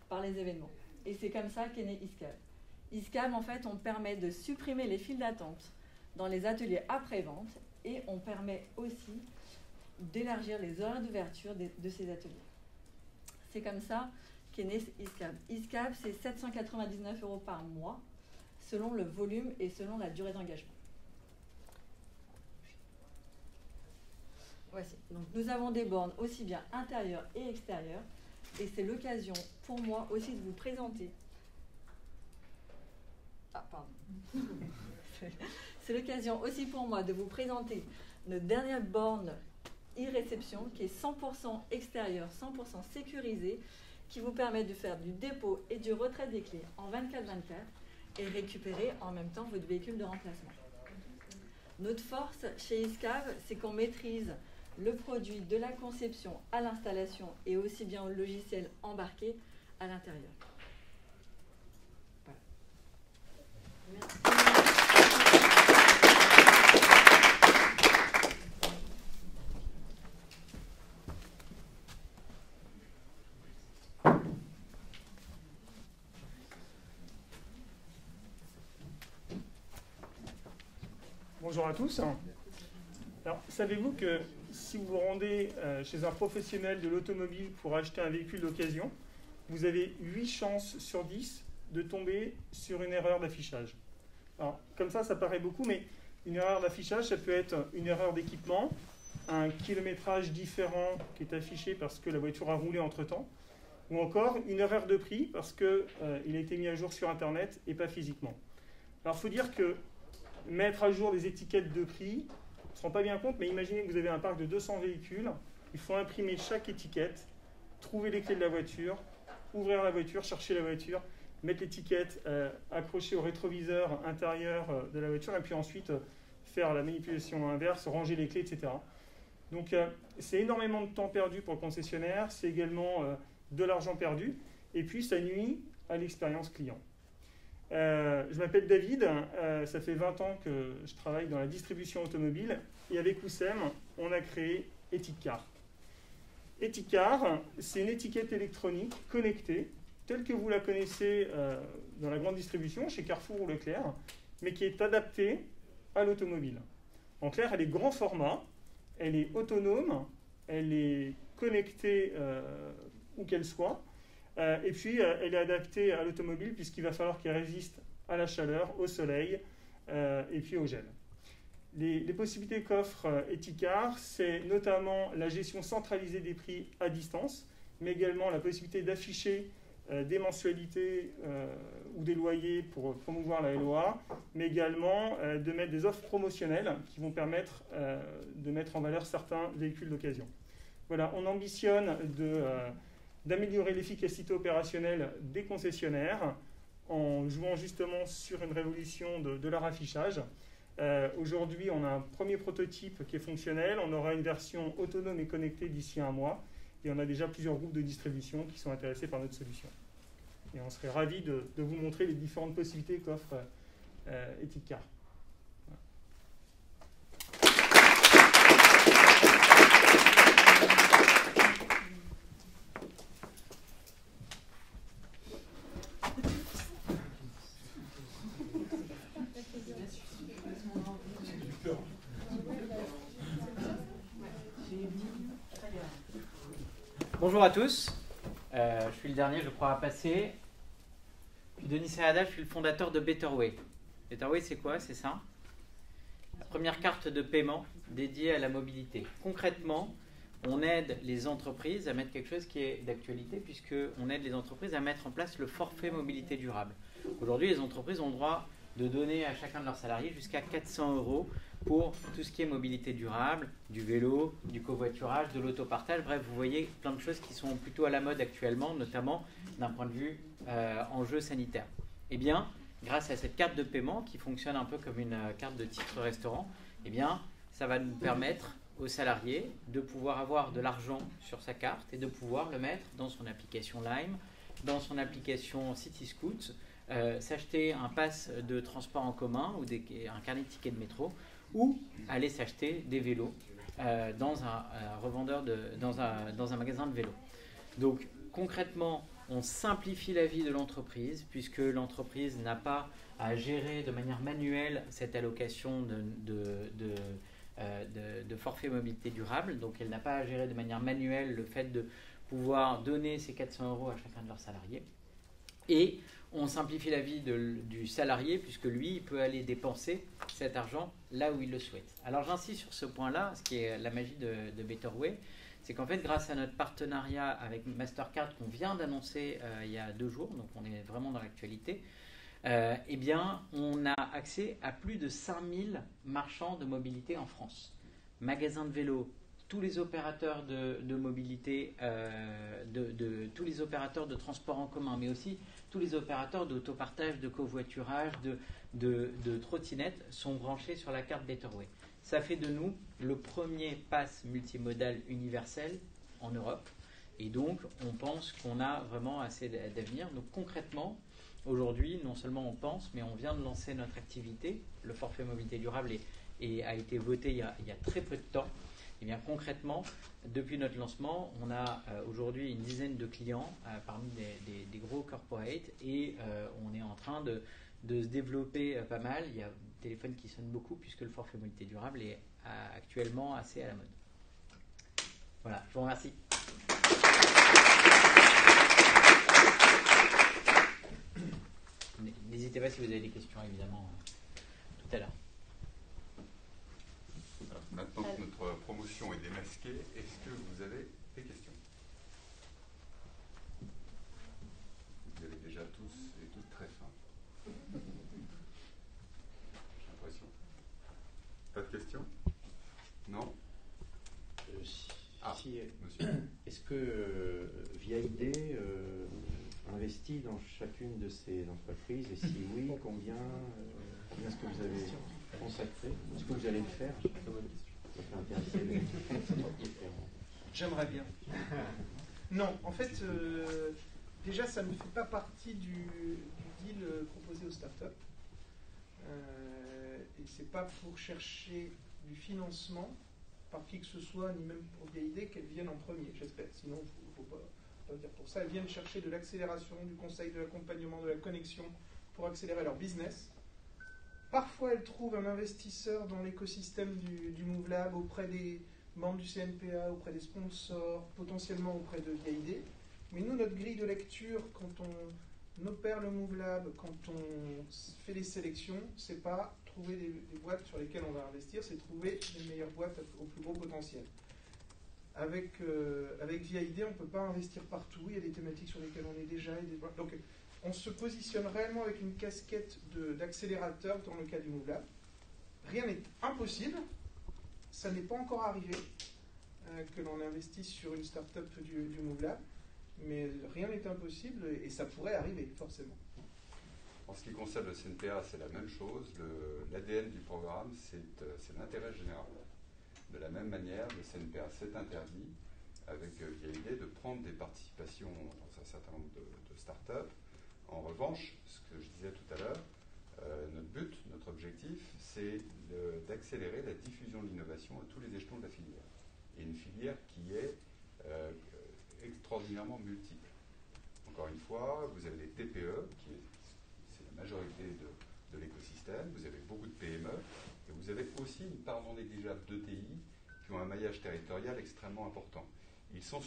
par les événements. » Et c'est comme ça qu'est né ISCAB. ISCAB, en fait, on permet de supprimer les files d'attente dans les ateliers après-vente et on permet aussi d'élargir les horaires d'ouverture de ces ateliers. C'est comme ça qu'est né ISCAB. ISCAB, c'est 799 € par mois, selon le volume et selon la durée d'engagement. Voici. Donc, nous avons des bornes aussi bien intérieures et extérieures. Et c'est l'occasion pour moi aussi de vous présenter. Ah, pardon. C'est l'occasion aussi pour moi de vous présenter notre dernière borne e-réception qui est 100% extérieure, 100% sécurisée, qui vous permet de faire du dépôt et du retrait des clés en 24/24 et récupérer en même temps votre véhicule de remplacement. Notre force chez ISCAB, c'est qu'on maîtrise le produit de la conception à l'installation et aussi bien au logiciel embarqué à l'intérieur. Voilà. Merci. Bonjour à tous. Alors, savez-vous que si vous vous rendez chez un professionnel de l'automobile pour acheter un véhicule d'occasion, vous avez 8 chances sur 10 de tomber sur une erreur d'affichage. Alors, comme ça paraît beaucoup, mais une erreur d'affichage, ça peut être une erreur d'équipement, un kilométrage différent qui est affiché parce que la voiture a roulé entre-temps, ou encore une erreur de prix parce qu'il a été mis à jour sur Internet et pas physiquement. Alors, il faut dire que mettre à jour des étiquettes de prix, on ne se rend pas bien compte, mais imaginez que vous avez un parc de 200 véhicules, il faut imprimer chaque étiquette, trouver les clés de la voiture, ouvrir la voiture, chercher la voiture, mettre l'étiquette accrochée au rétroviseur intérieur de la voiture, et puis ensuite faire la manipulation inverse, ranger les clés, etc. Donc c'est énormément de temps perdu pour le concessionnaire, c'est également de l'argent perdu, et puis ça nuit à l'expérience client. Je m'appelle David, ça fait 20 ans que je travaille dans la distribution automobile et avec Oussem, on a créé Eticar. Eticar, c'est une étiquette électronique connectée, telle que vous la connaissez dans la grande distribution, chez Carrefour ou Leclerc, mais qui est adaptée à l'automobile. En clair, elle est grand format, elle est autonome, elle est connectée où qu'elle soit, et puis elle est adaptée à l'automobile puisqu'il va falloir qu'elle résiste à la chaleur, au soleil et puis au gel. Les possibilités qu'offre Eticar, c'est notamment la gestion centralisée des prix à distance, mais également la possibilité d'afficher des mensualités ou des loyers pour promouvoir la LOA, mais également de mettre des offres promotionnelles qui vont permettre de mettre en valeur certains véhicules d'occasion. Voilà, on ambitionne d'améliorer l'efficacité opérationnelle des concessionnaires en jouant justement sur une révolution de leur affichage. Aujourd'hui, on a un premier prototype qui est fonctionnel, on aura une version autonome et connectée d'ici 1 mois, et on a déjà plusieurs groupes de distribution qui sont intéressés par notre solution. Et on serait ravis de vous montrer les différentes possibilités qu'offre Ethicar. Bonjour à tous, je suis le dernier je crois à passer. Je suis Denis Serrada, je suis le fondateur de Betterway. Betterway c'est quoi? C'est ça, la première carte de paiement dédiée à la mobilité. Concrètement, on aide les entreprises à mettre quelque chose qui est d'actualité, puisqu'on aide les entreprises à mettre en place le forfait mobilité durable. Aujourd'hui, les entreprises ont le droit de donner à chacun de leurs salariés jusqu'à 400 € pour tout ce qui est mobilité durable, du vélo, du covoiturage, de l'autopartage. Bref, vous voyez plein de choses qui sont plutôt à la mode actuellement, notamment d'un point de vue enjeu sanitaire. Eh bien, grâce à cette carte de paiement qui fonctionne un peu comme une carte de titre restaurant, eh bien, ça va nous permettre aux salariés de pouvoir avoir de l'argent sur sa carte et de pouvoir le mettre dans son application Lime, dans son application Cityscoot, s'acheter un pass de transport en commun ou un carnet de tickets de métro, ou aller s'acheter des vélos dans un revendeur dans un magasin de vélos. Donc concrètement, on simplifie la vie de l'entreprise, puisque l'entreprise n'a pas à gérer de manière manuelle cette allocation de forfait mobilité durable. Donc elle n'a pas à gérer de manière manuelle le fait de pouvoir donner ces 400 € à chacun de leurs salariés. Et on simplifie la vie du salarié, puisque lui, il peut aller dépenser cet argent là où il le souhaite. Alors j'insiste sur ce point-là, ce qui est la magie de Betterway, c'est qu'en fait, grâce à notre partenariat avec Mastercard qu'on vient d'annoncer il y a 2 jours, donc on est vraiment dans l'actualité, eh bien, on a accès à plus de 5000 marchands de mobilité en France. Magasins de vélo, tous les opérateurs de mobilité, tous les opérateurs de transport en commun, mais aussi tous les opérateurs d'autopartage, de covoiturage, de trottinettes sont branchés sur la carte Betterway. Ça fait de nous le premier pass multimodal universel en Europe. Et donc, on pense qu'on a vraiment assez d'avenir. Donc concrètement, aujourd'hui, non seulement on pense, mais on vient de lancer notre activité. Le forfait mobilité durable a été voté il y a très peu de temps. Et bien concrètement, depuis notre lancement, on a aujourd'hui une dizaine de clients parmi des gros corporates, et on est en train de se développer pas mal. Il y a des téléphones qui sonnent beaucoup, puisque le forfait mobilité durable est actuellement assez à la mode. Voilà, je vous remercie. N'hésitez pas si vous avez des questions, évidemment, tout à l'heure. Maintenant que notre promotion est démasquée, est-ce que vous avez des questions? Vous avez déjà tous et toutes très faim. J'ai l'impression. Pas de questions? Non? Monsieur. Est-ce que Via ID investit dans chacune de ces entreprises? Et si oui, combien est-ce que vous avez consacré? Est-ce que vous allez le faire? Ça fait intéresser les J'aimerais bien. Non, en fait, déjà, ça ne fait pas partie du deal proposé aux startups. Et c'est pas pour chercher du financement par qui que ce soit, ni même pour Via ID, qu'elles viennent en premier, j'espère. Sinon, il ne faut pas dire pour ça. Elles viennent chercher de l'accélération, du conseil, de l'accompagnement, de la connexion pour accélérer leur business. Parfois, elles trouvent un investisseur dans l'écosystème du Move Lab, auprès des membres du CNPA, auprès des sponsors, potentiellement auprès de Via ID. Mais nous, notre grille de lecture, quand on opère le Move Lab, quand on fait les sélections, c'est pas trouver des boîtes sur lesquelles on va investir, c'est trouver les meilleures boîtes au plus gros potentiel. Avec Via ID, on ne peut pas investir partout, il y a des thématiques sur lesquelles on est déjà. Donc, on se positionne réellement avec une casquette d'accélérateur dans le cas du Move Lab. Rien n'est impossible, ça n'est pas encore arrivé que l'on investisse sur une start-up du Move Lab, mais rien n'est impossible et ça pourrait arriver, forcément. En ce qui concerne le CNPA, c'est la même chose. L'ADN du programme, c'est l'intérêt général. De la même manière, le CNPA s'est interdit, avec Via ID, de prendre des participations dans un certain nombre de start-up. En revanche, ce que je disais tout à l'heure, notre but, c'est d'accélérer la diffusion de l'innovation à tous les échelons de la filière. Et une filière qui est extraordinairement multiple. Encore une fois, vous avez des TPE, c'est la majorité de l'écosystème, vous avez beaucoup de PME, et vous avez aussi une part non négligeable d'ETI qui ont un maillage territorial extrêmement important. Ils sont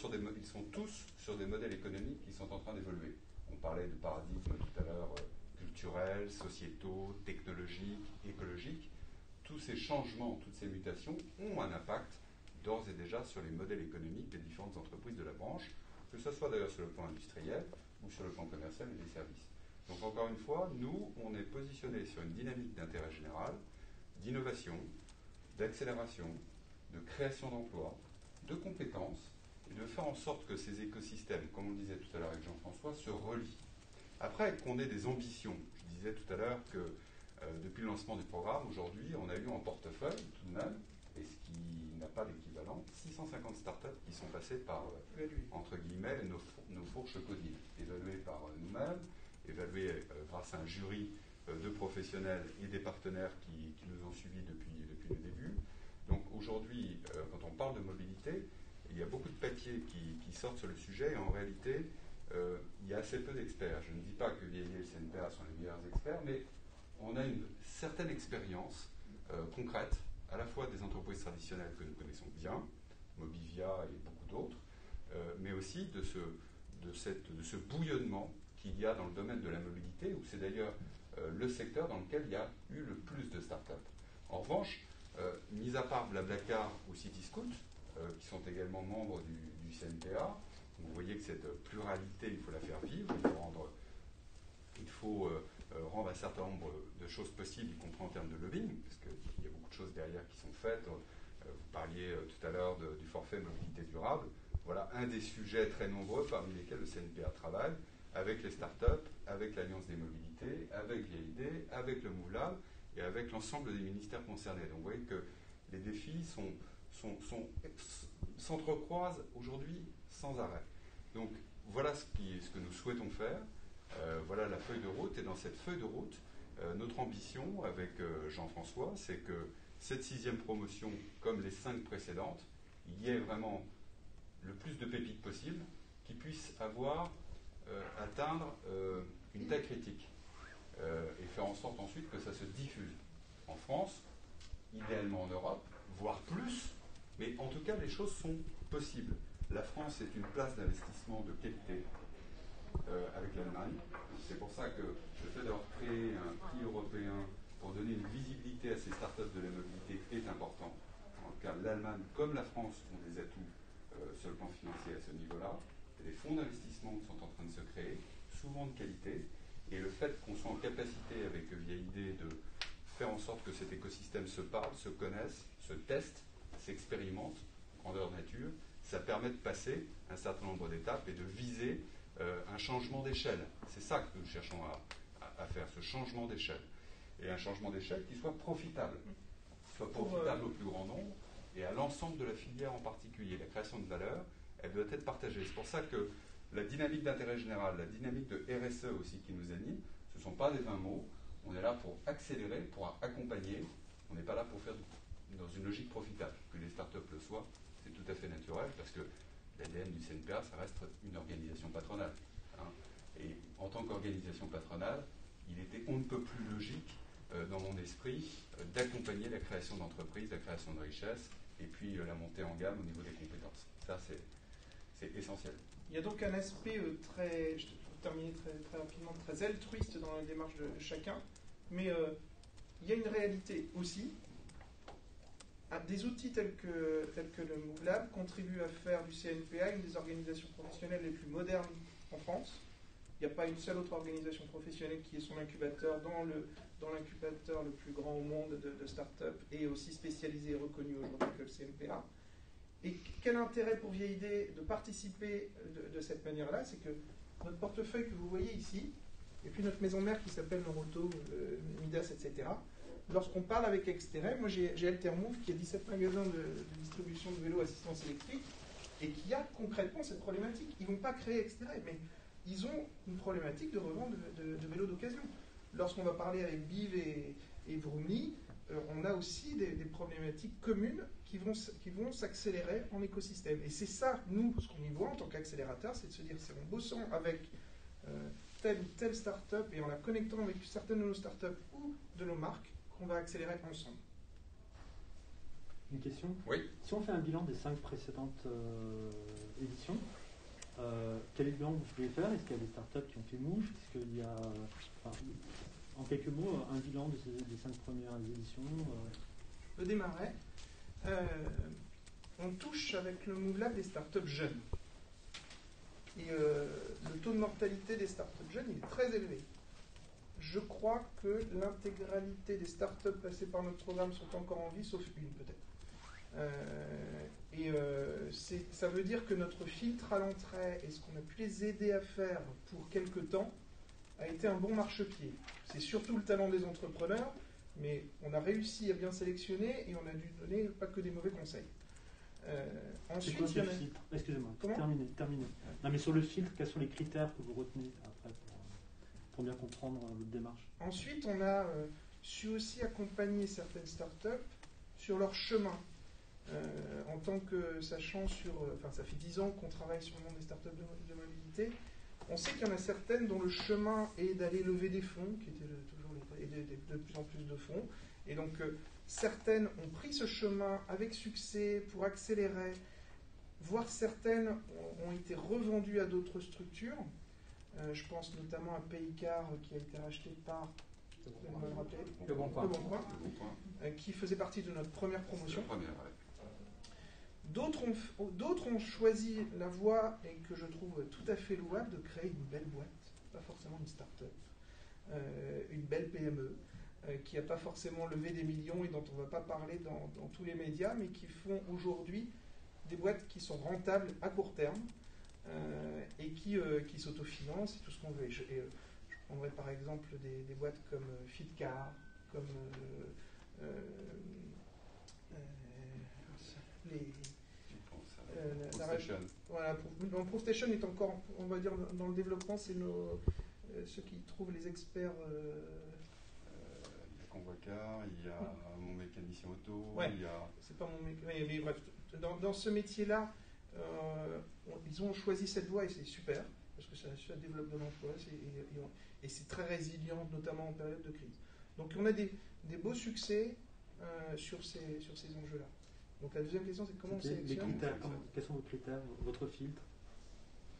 tous sur des modèles économiques qui sont en train d'évoluer. On parlait de paradigmes tout à l'heure culturels, sociétaux, technologiques, écologiques. Tous ces changements, toutes ces mutations ont un impact d'ores et déjà sur les modèles économiques des différentes entreprises de la branche, que ce soit d'ailleurs sur le plan industriel ou sur le plan commercial et des services. Donc encore une fois, nous, on est positionnés sur une dynamique d'intérêt général, d'innovation, d'accélération, de création d'emplois, de compétences, et de faire en sorte que ces écosystèmes, comme on le disait tout à l'heure avec Jean-François, se relient. Après, qu'on ait des ambitions. Je disais tout à l'heure que depuis le lancement du programme, aujourd'hui, on a eu en portefeuille, tout de même, et ce qui n'a pas d'équivalent, 650 startups qui sont passées par, entre guillemets, nos fourches codines, évaluées par nous-mêmes, évaluées grâce à un jury de professionnels et des partenaires qui nous ont suivis depuis le début. Donc aujourd'hui, quand on parle de mobilité, il y a beaucoup de papiers qui sortent sur le sujet, et en réalité, il y a assez peu d'experts. Je ne dis pas que VIA et le CNPA sont les meilleurs experts, mais on a une certaine expérience concrète, à la fois des entreprises traditionnelles que nous connaissons bien, Mobivia et beaucoup d'autres, mais aussi de ce bouillonnement qu'il y a dans le domaine de la mobilité, où c'est d'ailleurs le secteur dans lequel il y a eu le plus de startups. En revanche, mis à part Blablacar ou Cityscoot, qui sont également membres du CNPA, vous voyez que cette pluralité, il faut la faire vivre, il faut rendre un certain nombre de choses possibles, y compris en termes de lobbying, parce qu'il y a beaucoup de choses derrière qui sont faites. Vous parliez tout à l'heure du forfait mobilité durable. Voilà un des sujets très nombreux parmi lesquels le CNPA travaille, avec les startups, avec l'Alliance des mobilités, avec VID, avec le MoveLab et avec l'ensemble des ministères concernés. Donc vous voyez que les défis s'entrecroisent aujourd'hui sans arrêt. Donc voilà ce que nous souhaitons faire. Voilà la feuille de route. Et dans cette feuille de route, notre ambition avec Jean-François, c'est que cette 6e promotion, comme les 5 précédentes, il y ait vraiment le plus de pépites possible qui puissent atteindre une taille critique et faire en sorte ensuite que ça se diffuse en France, idéalement en Europe, voire plus, mais en tout cas les choses sont possibles. La France est une place d'investissement de qualité avec l'Allemagne. C'est pour ça que le fait d'avoir créé un prix européen pour donner une visibilité à ces startups de la mobilité est important. Car l'Allemagne, comme la France, ont des atouts sur le plan financier à ce niveau-là. Il y a des fonds d'investissement qui sont en train de se créer, souvent de qualité. Et le fait qu'on soit en capacité, avec VID, de faire en sorte que cet écosystème se parle, se connaisse, se teste, s'expérimente, grandeur nature, ça permet de passer un certain nombre d'étapes et de viser un changement d'échelle. C'est ça que nous cherchons à faire, ce changement d'échelle. Et un changement d'échelle qui soit profitable. Au plus grand nombre et à l'ensemble de la filière en particulier. La création de valeur, elle doit être partagée. C'est pour ça que la dynamique d'intérêt général, la dynamique de RSE aussi qui nous anime, ce ne sont pas des vains mots. On est là pour accélérer, pour accompagner. On n'est pas là pour faire dans une logique profitable. Que les startups le soient, c'est tout à fait naturel parce que l'ADN du CNPA, ça reste une organisation patronale. Et en tant qu'organisation patronale, il était on ne peut plus logique dans mon esprit d'accompagner la création d'entreprises, la création de richesses et puis la montée en gamme au niveau des compétences. Ça, c'est essentiel. Il y a donc un aspect je vais terminer très rapidement, très altruiste dans la démarche de chacun, mais il y a une réalité aussi. Des outils tels que le MoveLab contribuent à faire du CNPA une des organisations professionnelles les plus modernes en France. Il n'y a pas une seule autre organisation professionnelle qui ait son incubateur dans l'incubateur le plus grand au monde de start-up et aussi spécialisé et reconnu aujourd'hui que le CNPA. Et quel intérêt pour VID de participer de cette manière-là, c'est que notre portefeuille que vous voyez ici, et puis notre maison mère qui s'appelle Noroto, Midas, etc., lorsqu'on parle avec Exterem, moi j'ai Altermove qui a 17 magasins de distribution de vélos assistance électrique et qui a concrètement cette problématique. Ils ne vont pas créer Exterem, mais ils ont une problématique de revente de vélos d'occasion. Lorsqu'on va parler avec Biv et Vroomly, on a aussi des problématiques communes qui vont s'accélérer en écosystème. Et c'est ça, nous, ce qu'on y voit en tant qu'accélérateur, c'est de se dire, c'est en bossant avec telle ou telle start-up et en la connectant avec certaines de nos start-up ou de nos marques, qu'on va accélérer ensemble. Une question ? Oui. Si on fait un bilan des 5 précédentes éditions, quel bilan vous pouvez faire ? Est-ce qu'il y a des startups qui ont fait mouche ? Est-ce qu'il y a, en quelques mots, un bilan des 5 premières éditions Je peux démarrer. On touche avec le MoveLab des startups jeunes. Et le taux de mortalité des startups jeunes, il est très élevé. Je crois que l'intégralité des startups passées par notre programme sont encore en vie, sauf une peut-être. Ça veut dire que notre filtre à l'entrée et ce qu'on a pu les aider à faire pour quelque temps a été un bon marchepied. C'est surtout le talent des entrepreneurs, mais on a réussi à bien sélectionner et on a dû donner pas que des mauvais conseils. Ensuite, c'est quoi ce filtre ? Excusez-moi, terminé. Non, mais sur le filtre, quels sont les critères que vous retenez après pour bien comprendre votre démarche ? Ensuite, on a su aussi accompagner certaines startups sur leur chemin. En tant que sachant ça fait 10 ans qu'on travaille sur le monde des startups de mobilité. On sait qu'il y en a certaines dont le chemin est d'aller lever des fonds, qui étaient de plus en plus de fonds. Et donc, certaines ont pris ce chemin avec succès pour accélérer, voire certaines ont été revendues à d'autres structures. Je pense notamment à Paycar qui a été racheté par Le Bon Coin, qui faisait partie de notre première promotion. D'autres ont choisi la voie, et que je trouve tout à fait louable, de créer une belle boîte, pas forcément une start-up, une belle PME, qui n'a pas forcément levé des millions et dont on ne va pas parler dans tous les médias, mais qui font aujourd'hui des boîtes qui sont rentables à court terme et qui s'autofinancent et tout ce qu'on veut. Je prendrais par exemple des boîtes comme Fitcar, comme ProStation. Voilà, ProStation est encore, on va dire, dans le développement, c'est ceux qui trouvent les experts. Il y a Convocar, il y a mon mécanicien auto, il y a... C'est pas mon mécanicien, mais bref, dans ce métier-là, ils ont choisi cette voie et c'est super, parce que ça développe de l'emploi et c'est très résilient, notamment en période de crise. Donc on a des beaux succès sur ces enjeux-là. Donc la deuxième question, c'est comment on sélectionne. Quels sont vos critères, votre filtre,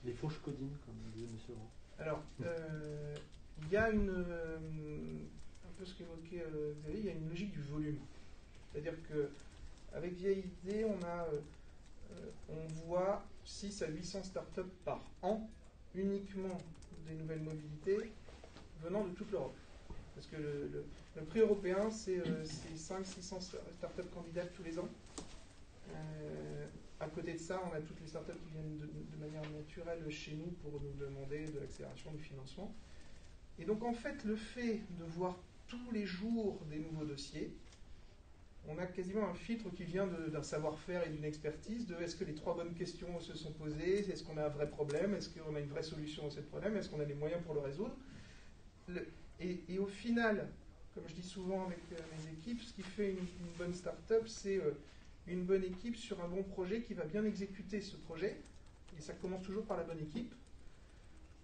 les fourches codines, comme disait M. Roux? Alors, il y a un peu ce qu'évoquait Xavier, il y a une logique du volume. C'est-à-dire qu'avec Vieille Idée, on voit 600 à 800 startups par an, uniquement des nouvelles mobilités, venant de toute l'Europe. Parce que le prix européen, c'est 500-600 startups candidates tous les ans. À côté de ça, on a toutes les startups qui viennent de manière naturelle chez nous pour nous demander de l'accélération du financement. Et donc en fait, le fait de voir tous les jours des nouveaux dossiers, on a quasiment un filtre qui vient d'un savoir-faire et d'une expertise de est-ce que les 3 bonnes questions se sont posées, est-ce qu'on a un vrai problème, est-ce qu'on a une vraie solution à ce problème, est-ce qu'on a les moyens pour le résoudre. Et au final, comme je dis souvent avec mes équipes, ce qui fait une bonne start-up, c'est une bonne équipe sur un bon projet qui va bien exécuter ce projet. Et ça commence toujours par la bonne équipe.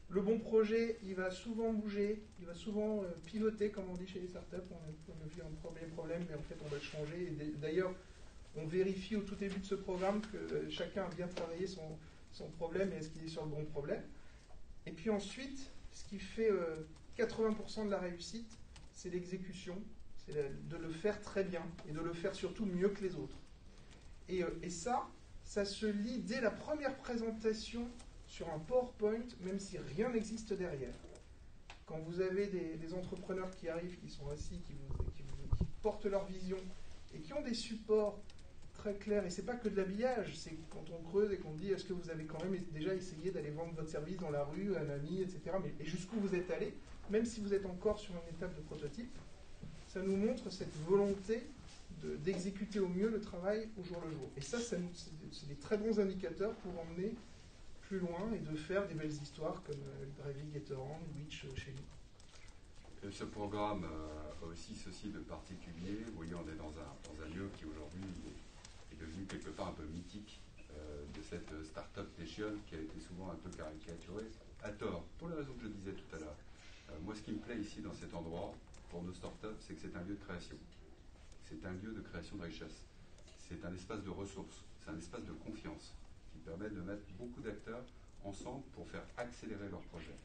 Le bon projet, il va souvent bouger, il va souvent pivoter, comme on dit chez les startups. On a vu un premier problème, mais en fait, on va le changer. Et d'ailleurs, on vérifie au tout début de ce programme que chacun a bien travaillé son problème et est-ce qu'il est sur le bon problème. Et puis ensuite, ce qui fait 80% de la réussite, c'est l'exécution. C'est de le faire très bien et de le faire surtout mieux que les autres. Et ça se lit dès la première présentation sur un PowerPoint, même si rien n'existe derrière. Quand vous avez des entrepreneurs qui arrivent, qui sont assis, qui portent leur vision et qui ont des supports très clairs, et c'est pas que de l'habillage, c'est quand on creuse et qu'on dit est-ce que vous avez quand même déjà essayé d'aller vendre votre service dans la rue à un ami, etc. Et jusqu'où vous êtes allé, même si vous êtes encore sur une étape de prototype, ça nous montre cette volonté d'exécuter au mieux le travail au jour le jour. Et ça, c'est des très bons indicateurs pour emmener plus loin et de faire des belles histoires comme Driving, Gatorand, Witch chez nous. Et ce programme aussi ceci de particulier. Vous voyez, on est dans un lieu qui aujourd'hui est devenu quelque part un peu mythique de cette start-up nation qui a été souvent un peu caricaturée, à tort, pour les raisons que je disais tout à l'heure. Moi, ce qui me plaît ici dans cet endroit, pour nos start-up, c'est que c'est un lieu de création. C'est un lieu de création de richesse. C'est un espace de ressources. C'est un espace de confiance qui permet de mettre beaucoup d'acteurs ensemble pour faire accélérer leurs projets.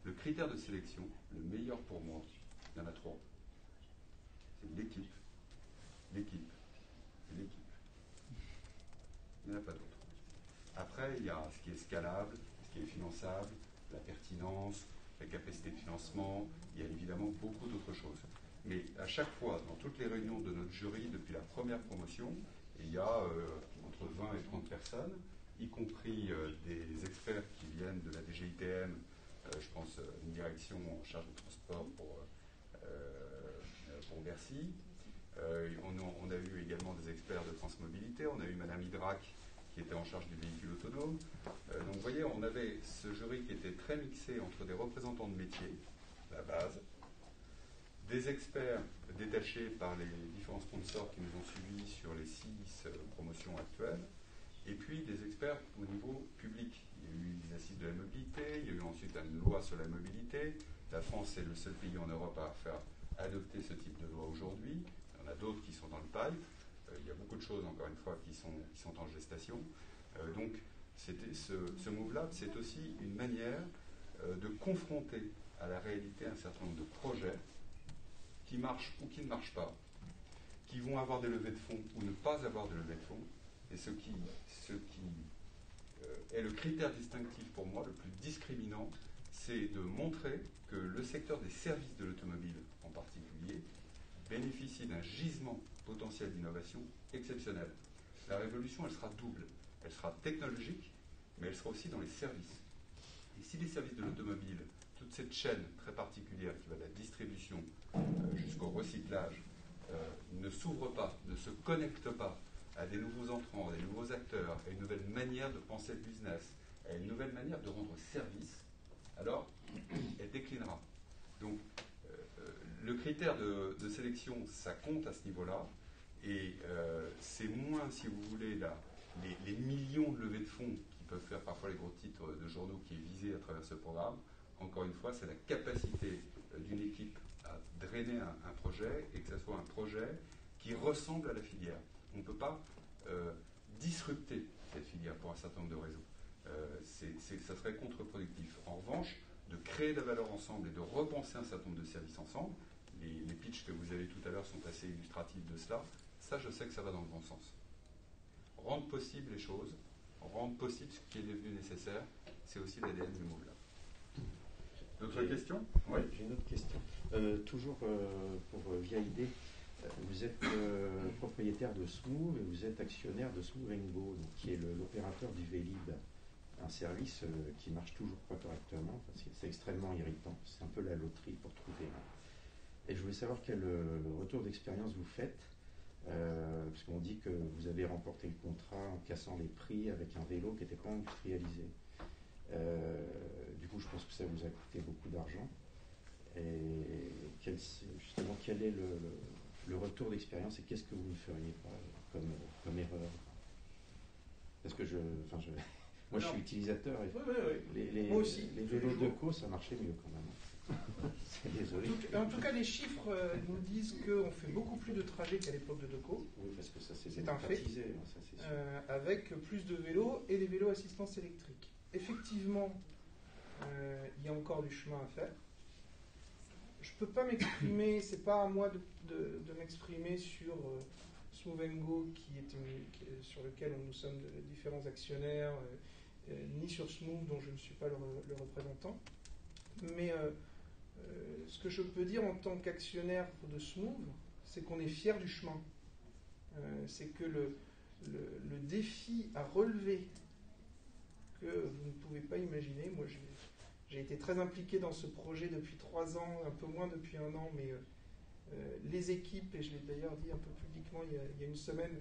Le critère de sélection, le meilleur pour moi, il y en a 3. C'est l'équipe, l'équipe et l'équipe. Il n'y en a pas d'autre. Après, il y a ce qui est scalable, ce qui est finançable, la pertinence, la capacité de financement. Il y a évidemment beaucoup d'autres choses. Mais à chaque fois, dans toutes les réunions de notre jury, depuis la première promotion, il y a entre 20 et 30 personnes, y compris des experts qui viennent de la DGITM, je pense une direction en charge du transport pour Bercy. On a eu également des experts de Transmobilité, on a eu Madame Hydrac qui était en charge du véhicule autonome. Donc vous voyez, on avait ce jury qui était très mixé entre des représentants de métiers, la base, des experts détachés par les différents sponsors qui nous ont suivis sur les 6 promotions actuelles, et puis des experts au niveau public. Il y a eu des assises de la mobilité, il y a eu ensuite une loi sur la mobilité. La France est le seul pays en Europe à faire adopter ce type de loi aujourd'hui. Il y en a d'autres qui sont dans le pipe. Il y a beaucoup de choses, encore une fois, qui sont en gestation. Donc, ce Move Lab, c'est aussi une manière de confronter à la réalité un certain nombre de projets qui marchent ou qui ne marchent pas, qui vont avoir des levées de fonds ou ne pas avoir de levées de fonds. Et ce qui est le critère distinctif pour moi, le plus discriminant, c'est de montrer que le secteur des services de l'automobile en particulier bénéficie d'un gisement potentiel d'innovation exceptionnel. La révolution, elle sera double. Elle sera technologique, mais elle sera aussi dans les services. Et si les services de l'automobile, toute cette chaîne très particulière qui va de la distribution jusqu'au recyclage, ne s'ouvre pas, ne se connecte pas à des nouveaux entrants, à des nouveaux acteurs, à une nouvelle manière de penser le business, à une nouvelle manière de rendre service, alors elle déclinera. Donc, le critère de sélection, ça compte à ce niveau-là, et c'est moins, si vous voulez, les millions de levées de fonds qui peuvent faire parfois les gros titres de journaux qui est visé à travers ce programme. Encore une fois, c'est la capacité d'une équipe à drainer un projet, et que ce soit un projet qui ressemble à la filière. On ne peut pas disrupter cette filière pour un certain nombre de raisons. Ça serait contre-productif. En revanche, de créer de la valeur ensemble et de repenser un certain nombre de services ensemble, les pitchs que vous avez tout à l'heure sont assez illustratifs de cela, ça je sais que ça va dans le bon sens. Rendre possible les choses, rendre possible ce qui est devenu nécessaire, c'est aussi l'ADN du Move Lab. D'autres questions? Oui, j'ai une autre question. Toujours pour VID, vous êtes propriétaire de Smooth et vous êt actionnaire de Smooth & Go, donc, qui est l'opérateur du Vélib, un service qui marche toujours pas correctement. C'est extrêmement irritant. C'est un peu la loterie pour trouver. Et je voulais savoir quel retour d'expérience vous faites, parce qu'on dit que vous avez remporté le contrat en cassant les prix avec un vélo qui n'était pas industrialisé. Du coup, je pense que ça vous a coûté beaucoup d'argent. Et justement, quel est le retour d'expérience et qu'est-ce que vous ne feriez pas comme erreur? Parce que moi, je suis utilisateur et moi aussi, les vélos de co, ça marchait mieux quand même. Désolé. En tout cas, les chiffres nous disent qu'on fait beaucoup plus de trajets qu'à l'époque de Deco. Oui, parce que ça c'est un fait. Ça, c'est sûr. Avec plus de vélos et des vélos assistance électrique. Effectivement, il y a encore du chemin à faire. Je ne peux pas m'exprimer, c'est pas à moi de m'exprimer sur Smooth & Go sur lequel nous sommes de différents actionnaires, ni sur Smooth dont je ne suis pas le représentant. Mais ce que je peux dire en tant qu'actionnaire de Smooth, c'est qu'on est fier du chemin. C'est que le défi à relever que vous ne pouvez pas imaginer, moi j'ai été très impliqué dans ce projet depuis 3 ans, un peu moins depuis 1 an, mais les équipes, et je l'ai d'ailleurs dit un peu publiquement il y a une semaine,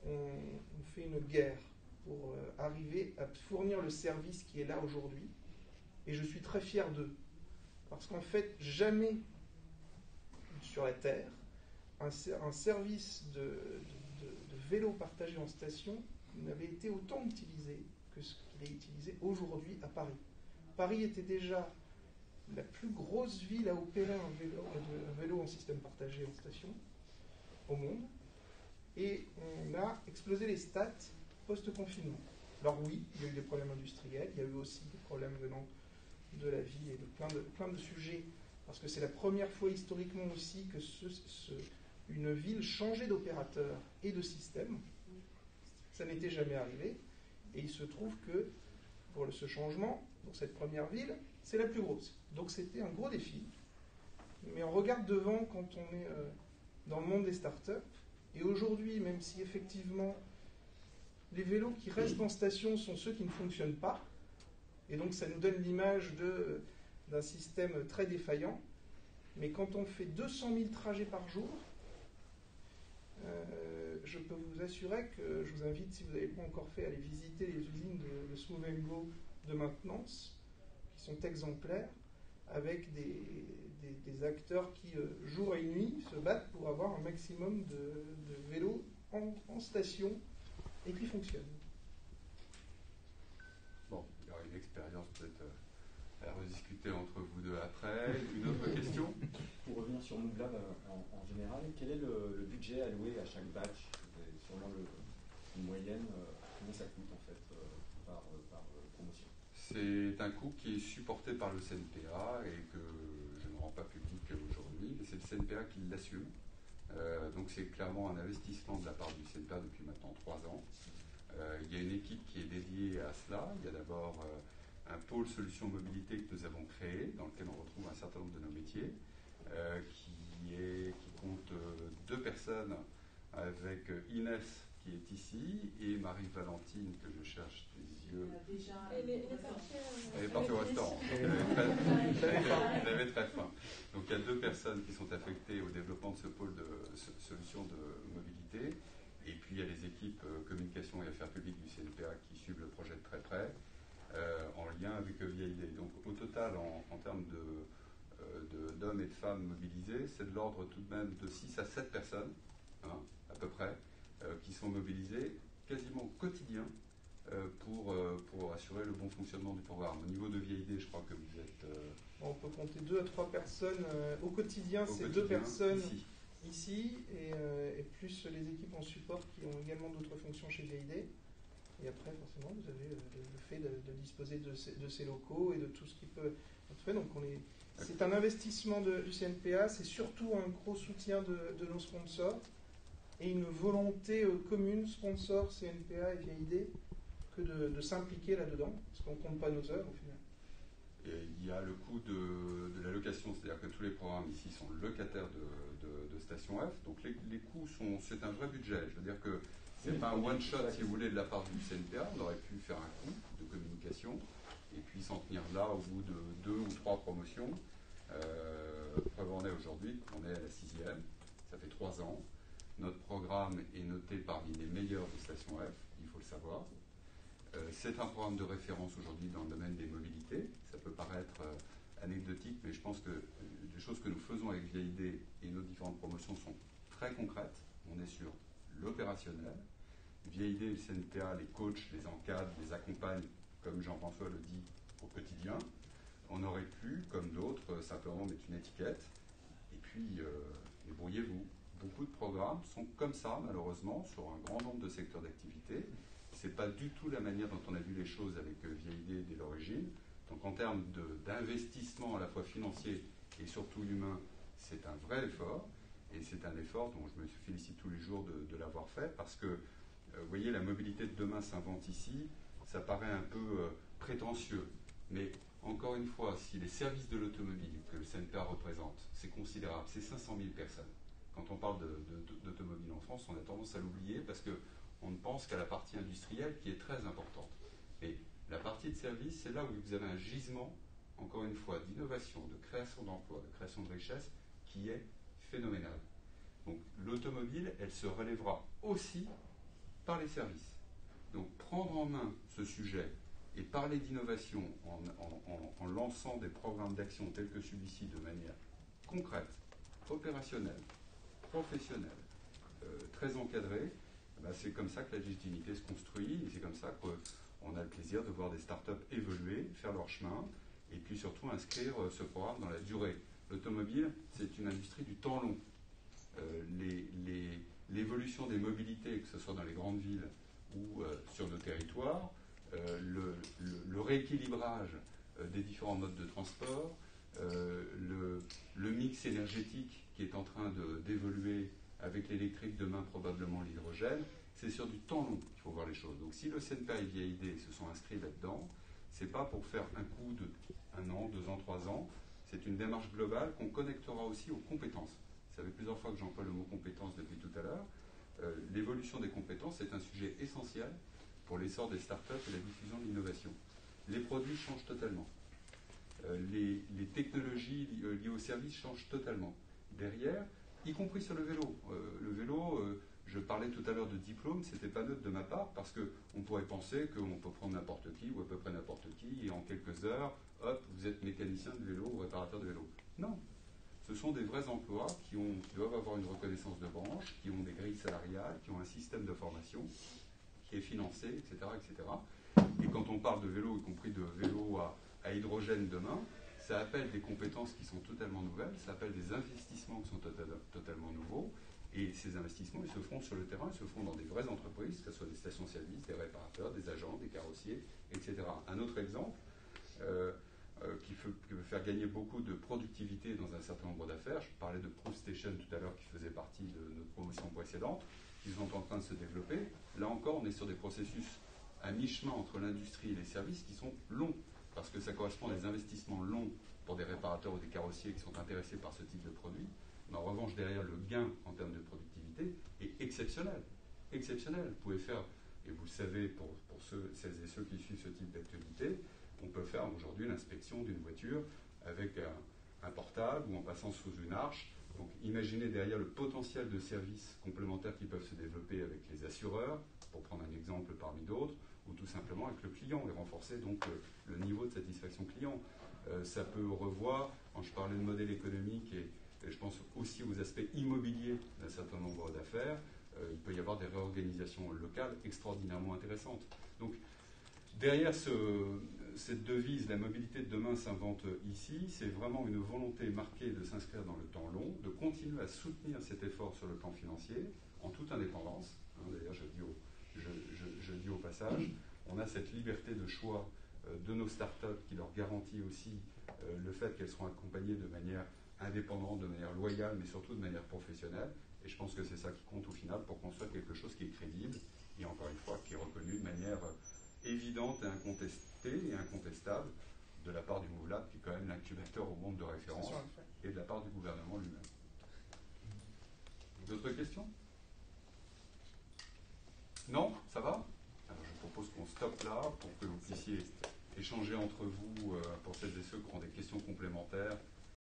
on fait une guerre pour arriver à fournir le service qui est là aujourd'hui. Et je suis très fier d'eux. Parce qu'en fait, jamais sur la Terre un service de vélo partagé en station n'avait été autant utilisé que ce qu'il est utilisé aujourd'hui à Paris. Paris était déjà la plus grosse ville à opérer un vélo en système partagé en station au monde, et on a explosé les stats post-confinement. Alors oui, il y a eu des problèmes industriels, il y a eu aussi des problèmes venant de la vie et de plein de sujets, parce que c'est la première fois historiquement aussi que une ville changeait d'opérateur et de système. Ça n'était jamais arrivé, et il se trouve que pour ce changement, pour cette première ville, c'est la plus grosse. Donc c'était un gros défi, mais on regarde devant quand on est dans le monde des startups, et aujourd'hui, même si effectivement les vélos qui restent en station sont ceux qui ne fonctionnent pas, et donc ça nous donne l'image d'un système très défaillant, mais quand on fait 200 000 trajets par jour, je peux vous assurer que je vous invite, si vous n'avez pas encore fait, à aller visiter les usines de Smooth & Go de maintenance, qui sont exemplaires, avec des acteurs qui, jour et nuit, se battent pour avoir un maximum de vélos en station et qui fonctionnent. Bon, il y aura une expérience peut-être à rediscuter entre vous deux après. Une autre question? Pour revenir sur Nooblab en général, quel est le budget alloué à chaque batch? Sûrement une moyenne, combien ça coûte en fait par promotion? C'est un coût qui est supporté par le CNPA et que je ne rends pas public aujourd'hui, mais c'est le CNPA qui l'assume. Donc c'est clairement un investissement de la part du CNPA depuis maintenant 3 ans. Il y a une équipe qui est dédiée à cela. Il y a d'abord un pôle solutions mobilité que nous avons créé, dans lequel on retrouve un certain nombre de nos métiers, qui compte 2 personnes, avec Inès qui est ici et Marie-Valentine que je cherche des yeux. Elle est partie au restaurant. Elle avait très faim. Donc il y a 2 personnes qui sont affectées au développement de ce pôle de solutions de mobilité. Et puis il y a les équipes communication et affaires publiques du CNPA qui suivent le projet de très près, en lien avec VIAID. Donc au total, en termes d'hommes et de femmes mobilisés, c'est de l'ordre tout de même de 6 à 7 personnes, hein, à peu près, qui sont mobilisées quasiment au quotidien pour assurer le bon fonctionnement du programme. Au niveau de VIAID, je crois que vous êtes... On peut compter 2 à 3 personnes au quotidien, c'est 2 personnes ici et plus les équipes en support qui ont également d'autres fonctions chez VIAID. Et après, forcément, vous avez le fait de disposer de ces locaux et de tout ce qui peut être fait. Donc c'est un investissement du CNPA, c'est surtout un gros soutien de nos sponsors et une volonté commune, sponsor, CNPA et VIAID, que de s'impliquer là-dedans, parce qu'on ne compte pas nos heures au final. Et il y a le coût de la location, c'est-à-dire que tous les programmes ici sont locataires de Station F, donc les coûts c'est un vrai budget. Je veux dire que c'est pas un one-shot, si vous voulez, de la part du CNPA. On aurait pu faire un coût de communication et puis s'en tenir là au bout de 2 ou 3 promotions. Preuve en est aujourd'hui, on est à la 6e, ça fait 3 ans. Notre programme est noté parmi les meilleurs de Station F, il faut le savoir. C'est un programme de référence aujourd'hui dans le domaine des mobilités. Ça peut paraître anecdotique, mais je pense que les choses que nous faisons avec VIAID et nos différentes promotions sont très concrètes. On est sur l'opérationnel. VIAID et le CNPA les coachent, les encadrent, les accompagnent, comme Jean-François le dit, au quotidien. On aurait pu, comme d'autres, simplement mettre une étiquette et puis débrouillez-vous. Beaucoup de programmes sont comme ça, malheureusement, sur un grand nombre de secteurs d'activité. Ce n'est pas du tout la manière dont on a vu les choses avec VIAID dès l'origine. Donc en termes d'investissement à la fois financier et surtout humain, c'est un vrai effort. Et c'est un effort dont je me félicite tous les jours de l'avoir fait, parce que, vous voyez, la mobilité de demain s'invente ici. Ça paraît un peu prétentieux. Mais encore une fois, si les services de l'automobile que le CNPA représente, c'est considérable, c'est 500 000 personnes. Quand on parle d'automobile en France, on a tendance à l'oublier parce qu'on ne pense qu'à la partie industrielle qui est très importante. Mais la partie de service, c'est là où vous avez un gisement, encore une fois, d'innovation, de création d'emplois, de création de richesse qui est phénoménal. Donc l'automobile, elle se relèvera aussi par les services. Donc prendre en main ce sujet et parler d'innovation en lançant des programmes d'action tels que celui-ci de manière concrète, opérationnel, professionnel, très encadré, c'est comme ça que la légitimité se construit et c'est comme ça qu'on a le plaisir de voir des startups évoluer, faire leur chemin et puis surtout inscrire ce programme dans la durée. L'automobile, c'est une industrie du temps long. L'évolution des mobilités, que ce soit dans les grandes villes ou sur nos territoires, le rééquilibrage des différents modes de transport, le mix énergétique qui est en train d'évoluer avec l'électrique, demain probablement l'hydrogène, c'est sur du temps long qu'il faut voir les choses. Donc si le CNPA et VID se sont inscrits là-dedans, c'est pas pour faire un coup de 1 an, 2 ans, 3 ans, c'est une démarche globale qu'on connectera aussi aux compétences. Ça fait plusieurs fois que j'emploie le mot compétences depuis tout à l'heure. L'évolution des compétences est un sujet essentiel pour l'essor des startups et la diffusion de l'innovation. Les produits changent totalement. Les technologies liées aux services changent totalement. Derrière, y compris sur le vélo. Le vélo, je parlais tout à l'heure de diplôme, c'était pas neutre de ma part, parce qu'on pourrait penser qu'on peut prendre n'importe qui, ou à peu près n'importe qui, et en quelques heures, hop, vous êtes mécanicien de vélo ou réparateur de vélo. Non. Ce sont des vrais emplois qui doivent avoir une reconnaissance de branche, qui ont des grilles salariales, qui ont un système de formation qui est financé, etc., etc. Et quand on parle de vélo, y compris de vélo à hydrogène demain, ça appelle des compétences qui sont totalement nouvelles, ça appelle des investissements qui sont totalement nouveaux, et ces investissements, ils se feront sur le terrain, ils se feront dans des vraies entreprises, que ce soit des stations-service, des réparateurs, des agents, des carrossiers, etc. Un autre exemple qui peut faire gagner beaucoup de productivité dans un certain nombre d'affaires, je parlais de ProStation tout à l'heure qui faisait partie de notre promotion précédente, ils sont en train de se développer. Là encore, on est sur des processus à mi-chemin entre l'industrie et les services qui sont longs, parce que ça correspond à des investissements longs pour des réparateurs ou des carrossiers qui sont intéressés par ce type de produit. Mais en revanche, derrière, le gain en termes de productivité est exceptionnel. Exceptionnel. Vous pouvez faire, et vous le savez pour celles et ceux qui suivent ce type d'activité, on peut faire aujourd'hui l'inspection d'une voiture avec un portable ou en passant sous une arche. Donc imaginez derrière le potentiel de services complémentaires qui peuvent se développer avec les assureurs, pour prendre un exemple parmi d'autres, ou tout simplement avec le client et renforcer donc le niveau de satisfaction client. Ça peut revoir, quand je parlais de modèle économique et je pense aussi aux aspects immobiliers d'un certain nombre d'affaires, il peut y avoir des réorganisations locales extraordinairement intéressantes. Donc derrière cette devise, la mobilité de demain s'invente ici, c'est vraiment une volonté marquée de s'inscrire dans le temps long, de continuer à soutenir cet effort sur le plan financier, en toute indépendance. D'ailleurs, je dis au passage, on a cette liberté de choix de nos startups qui leur garantit aussi le fait qu'elles seront accompagnées de manière indépendante, de manière loyale, mais surtout de manière professionnelle. Et je pense que c'est ça qui compte au final pour construire quelque chose qui est crédible et encore une fois qui est reconnu de manière évidente et incontestée et incontestable de la part du MoveLab, qui est quand même l'incubateur au monde de référence, et de la part du gouvernement lui-même. D'autres questions? Non? Ça va? Alors je propose qu'on stoppe là pour que vous puissiez échanger entre vous, pour celles et ceux qui ont des questions complémentaires,